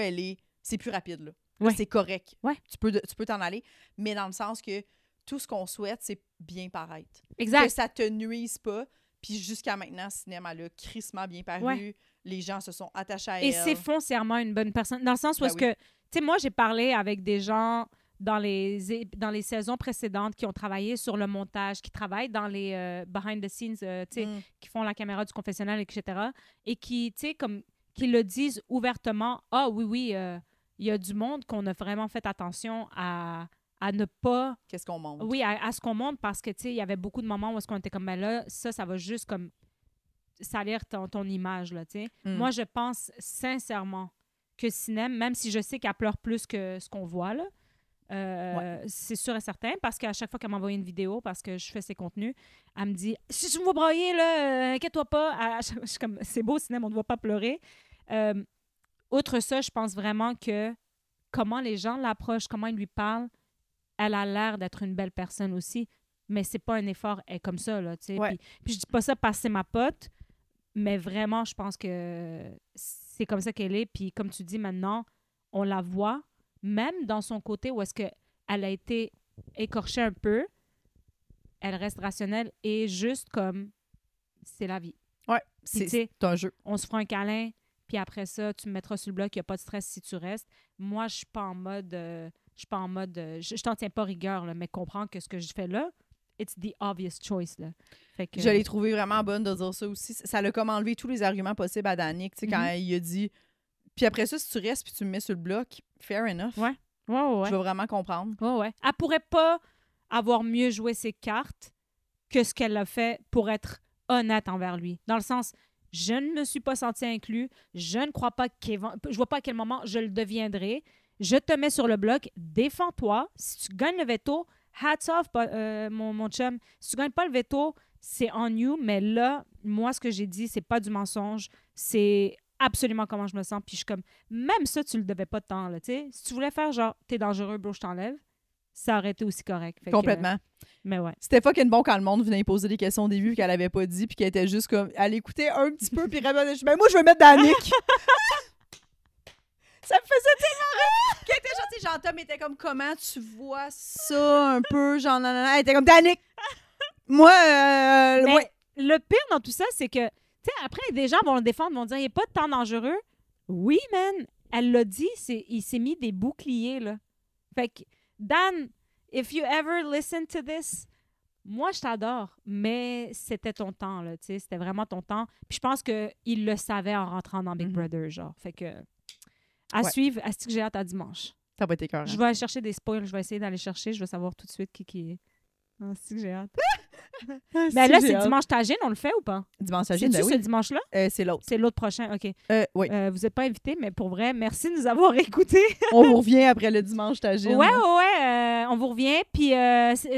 c'est plus rapide, là. Ouais. C'est correct. Ouais. Tu peux t'en aller, mais dans le sens que tout ce qu'on souhaite, c'est bien paraître. Exact. Que ça te nuise pas. Puis jusqu'à maintenant, cinéma elle a crissement bien paru. Ouais. Les gens se sont attachés à elle. Et c'est foncièrement une bonne personne. Dans le sens où est-ce que... Tu sais, moi, j'ai parlé avec des gens dans les saisons précédentes qui ont travaillé sur le montage, qui travaillent dans les behind the scenes, tu sais, qui font la caméra du confessionnal, etc. Et qui, tu sais, comme... qui le disent ouvertement. « Ah, oui, il y a du monde qu'on a vraiment fait attention à ne pas... » Qu'est-ce qu'on montre? Oui, à ce qu'on montre parce que, tu sais, il y avait beaucoup de moments où est-ce qu'on était comme, ben là, ça va juste comme salir ton image, là, tu sais. Moi, je pense sincèrement que Cinem, même si je sais qu'elle pleure plus que ce qu'on voit, là, c'est sûr et certain, parce qu'à chaque fois qu'elle m'envoie une vidéo, parce que je fais ses contenus, elle me dit « Si tu me vois brailler, là, inquiète-toi pas. » Je suis comme « C'est beau, Cinem, on ne doit pas pleurer. » Outre ça, je pense vraiment que comment les gens l'approchent, comment ils lui parlent, elle a l'air d'être une belle personne aussi, mais c'est pas un effort, elle est comme ça, là, tu sais. Puis je dis pas ça parce que c'est ma pote, mais vraiment, je pense que c'est comme ça qu'elle est. Puis comme tu dis, maintenant, on la voit, même dans son côté où est-ce qu'elle a été écorchée un peu, elle reste rationnelle et juste comme c'est la vie. Ouais, c'est un jeu. On se fera un câlin, puis après ça, tu me mettras sur le bloc, il n'y a pas de stress si tu restes. Moi, je suis pas en mode... je t'en tiens pas rigueur, là, mais comprends que ce que je fais là, it's the obvious choice. Là. Fait que, je l'ai trouvé vraiment bonne de dire ça aussi. Ça l'a comme enlevé tous les arguments possibles à Danick, tu sais, quand il a dit... Puis après ça, si tu restes puis tu me mets sur le bloc, fair enough. Ouais. Je vais vraiment comprendre. Ouais. Elle pourrait pas avoir mieux joué ses cartes que ce qu'elle a fait pour être honnête envers lui. Dans le sens... Je ne me suis pas sentie inclus. Je ne crois pas je vois pas à quel moment je le deviendrai. Je te mets sur le bloc. Défends-toi. Si tu gagnes le veto, hats off, mon chum. Si tu gagnes pas le veto, c'est on you. Mais là, moi, ce que j'ai dit, c'est pas du mensonge. C'est absolument comment je me sens. Puis je suis comme, même ça, tu le devais pas tant, là, tu sais. Si tu voulais faire genre, t'es dangereux, bro, je t'enlève, ça aurait été aussi correct. Fait complètement. Mais ouais. C'était fucking bon quand le monde venait poser des questions au début qu'elle avait pas dit puis qu'elle était juste comme elle écoutait un petit peu puis répondait ben moi je veux mettre Danick. Ça me faisait tellement rire. Qu'elle était genre Jean-Tom était comme comment tu vois ça un peu genre nanana. Elle était comme Danick. Moi le pire dans tout ça c'est que tu sais après des gens vont le défendre vont dire il est pas tant dangereux. Oui man, elle l'a dit, il s'est mis des boucliers là. Fait que Dan, if you ever listen to this, moi, je t'adore, mais c'était ton temps, là, tu sais, c'était vraiment ton temps. Puis je pense qu'il le savait en rentrant dans Big Brother, genre. Fait que, à suivre, à ce que j'ai hâte à dimanche. Ça va être écœurant. Je vais aller chercher des spoils, je vais essayer d'aller chercher, je vais savoir tout de suite qui est. Ah, c'est que j'ai hâte. Mais là, c'est dimanche Tagine, on le fait ou pas? Dimanche Tagine, C'est-tu oui. ce dimanche-là? C'est l'autre. C'est l'autre prochain, OK. Oui. Vous n'êtes pas invités, mais pour vrai, merci de nous avoir écoutés. On vous revient après le dimanche Tagine. Ouais, on vous revient. Puis,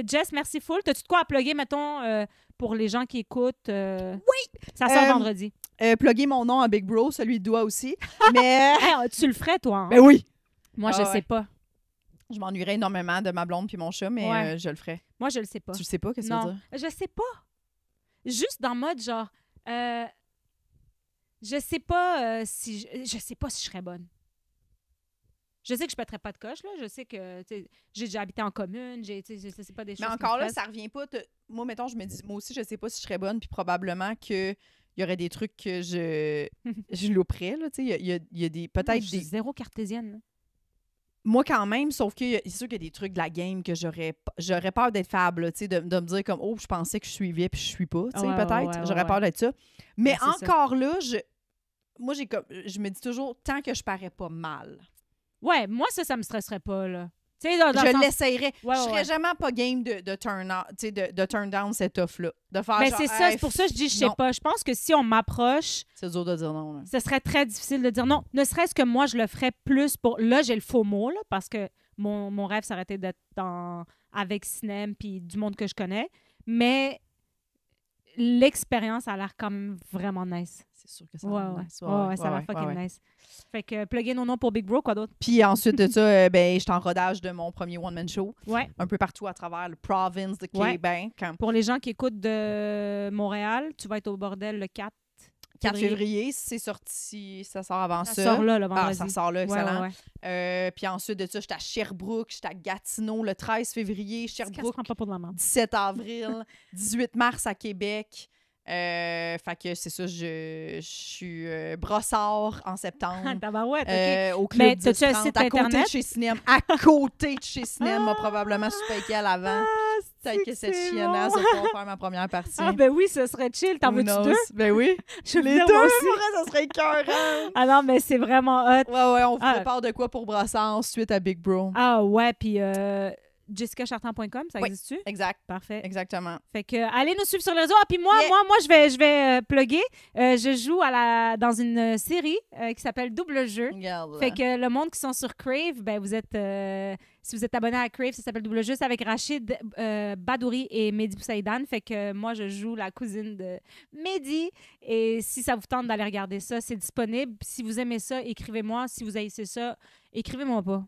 Jess, merci full. T'as-tu de quoi à plugger, mettons, pour les gens qui écoutent? Oui! Ça sort vendredi. Plugger mon nom à Big Bro, celui de Doigt aussi. Mais... Tu le ferais, toi? Hein? Ben oui! Moi, je sais pas. Je m'ennuierais énormément de ma blonde puis mon chat, mais je le ferais. Moi, je le sais pas. Tu le sais pas? Qu'est-ce que ça veut dire? Je sais pas. Juste dans le mode genre... je sais pas si... Je sais pas si je serais bonne. Je sais que je pèterais pas de coche, là. Je sais que j'ai déjà habité en commune. C'est pas des choses. Mais encore là, ça revient pas. Moi, mettons, je me dis, moi aussi, je sais pas si je serais bonne, puis probablement que il y aurait des trucs que je louperais, là. Tu sais, il y a des. Peut-être des. Zéro cartésienne, là. Moi, quand même, sauf que c'est sûr qu'il y a des trucs de la game que j'aurais peur d'être faible, tu sais, de me dire comme, oh, je pensais que je suivais, puis je suis pas, tu sais, peut-être. J'aurais peur d'être ça. Mais encore là, moi, je me dis toujours, tant que je parais pas mal. Ouais, moi, ça me stresserait pas, là. Je l'essayerais. Ouais, je serais jamais pas game de turn down cette offre-là. De faire ben, genre, c'est ça, c'est pour ça que je dis je sais pas. Je pense que si on m'approche... C'est dur de dire non. Là. Ce serait très difficile de dire non. Ne serait-ce que moi, je le ferais plus pour... Là, j'ai le faux mot, là, parce que mon rêve, ça aurait été d'être avec Cinem puis du monde que je connais. Mais l'expérience a l'air quand même vraiment nice. C'est sûr que ça a l'air nice. Ça a l'air fucking nice. Fait que plugger nos noms pour Big Bro, quoi d'autre? Puis ensuite de ça, je suis en rodage de mon premier one-man show. Ouais. Un peu partout à travers le province de Québec. Pour les gens qui écoutent de Montréal, tu vas être au bordel le 4 février. C'est sorti, ça sort avant ça. Ça sort là, le vendredi. Ça sort là, excellent. Ouais. Puis ensuite de ça, j'étais à Sherbrooke, j'étais à Gatineau le 13 février, Sherbrooke, pas pour de la 17 avril, 18 mars à Québec. Fait que c'est ça, je suis Brossard en septembre. Tabarouette, OK. Au Club 1030, à côté de chez Cinem. À côté de chez Cinem, m'a probablement super qu'elle avant. Peut-être que cette chiennasse va pouvoir faire ma première partie. Ah ben oui, ce serait chill. T'en veux-tu deux? Ben oui. Les deux, ça serait écœurant. Ah non, mais c'est vraiment hot. Ouais, on vous prépare de quoi pour Brossard suite à Big Bro. Ah ouais, puis... jessicachartrand.com, ça existe-tu? Oui, exact. Parfait. Exactement. Fait que allez nous suivre sur les réseaux. Ah, puis moi, je vais plugger. Je joue dans une série qui s'appelle Double Jeu. Regarde. Fait que le monde qui sont sur Crave, ben vous êtes si vous êtes abonné à Crave, ça s'appelle Double Jeu. C'est avec Rachid Badouri et Mehdi Boussaïdan. Fait que moi, je joue la cousine de Mehdi. Et si ça vous tente d'aller regarder ça, c'est disponible. Si vous aimez ça, écrivez-moi. Si vous haïssez ça, écrivez-moi pas.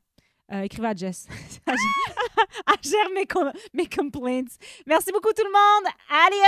Écrivez à Jess. Elle gère mes complaints. Merci beaucoup tout le monde. Adios!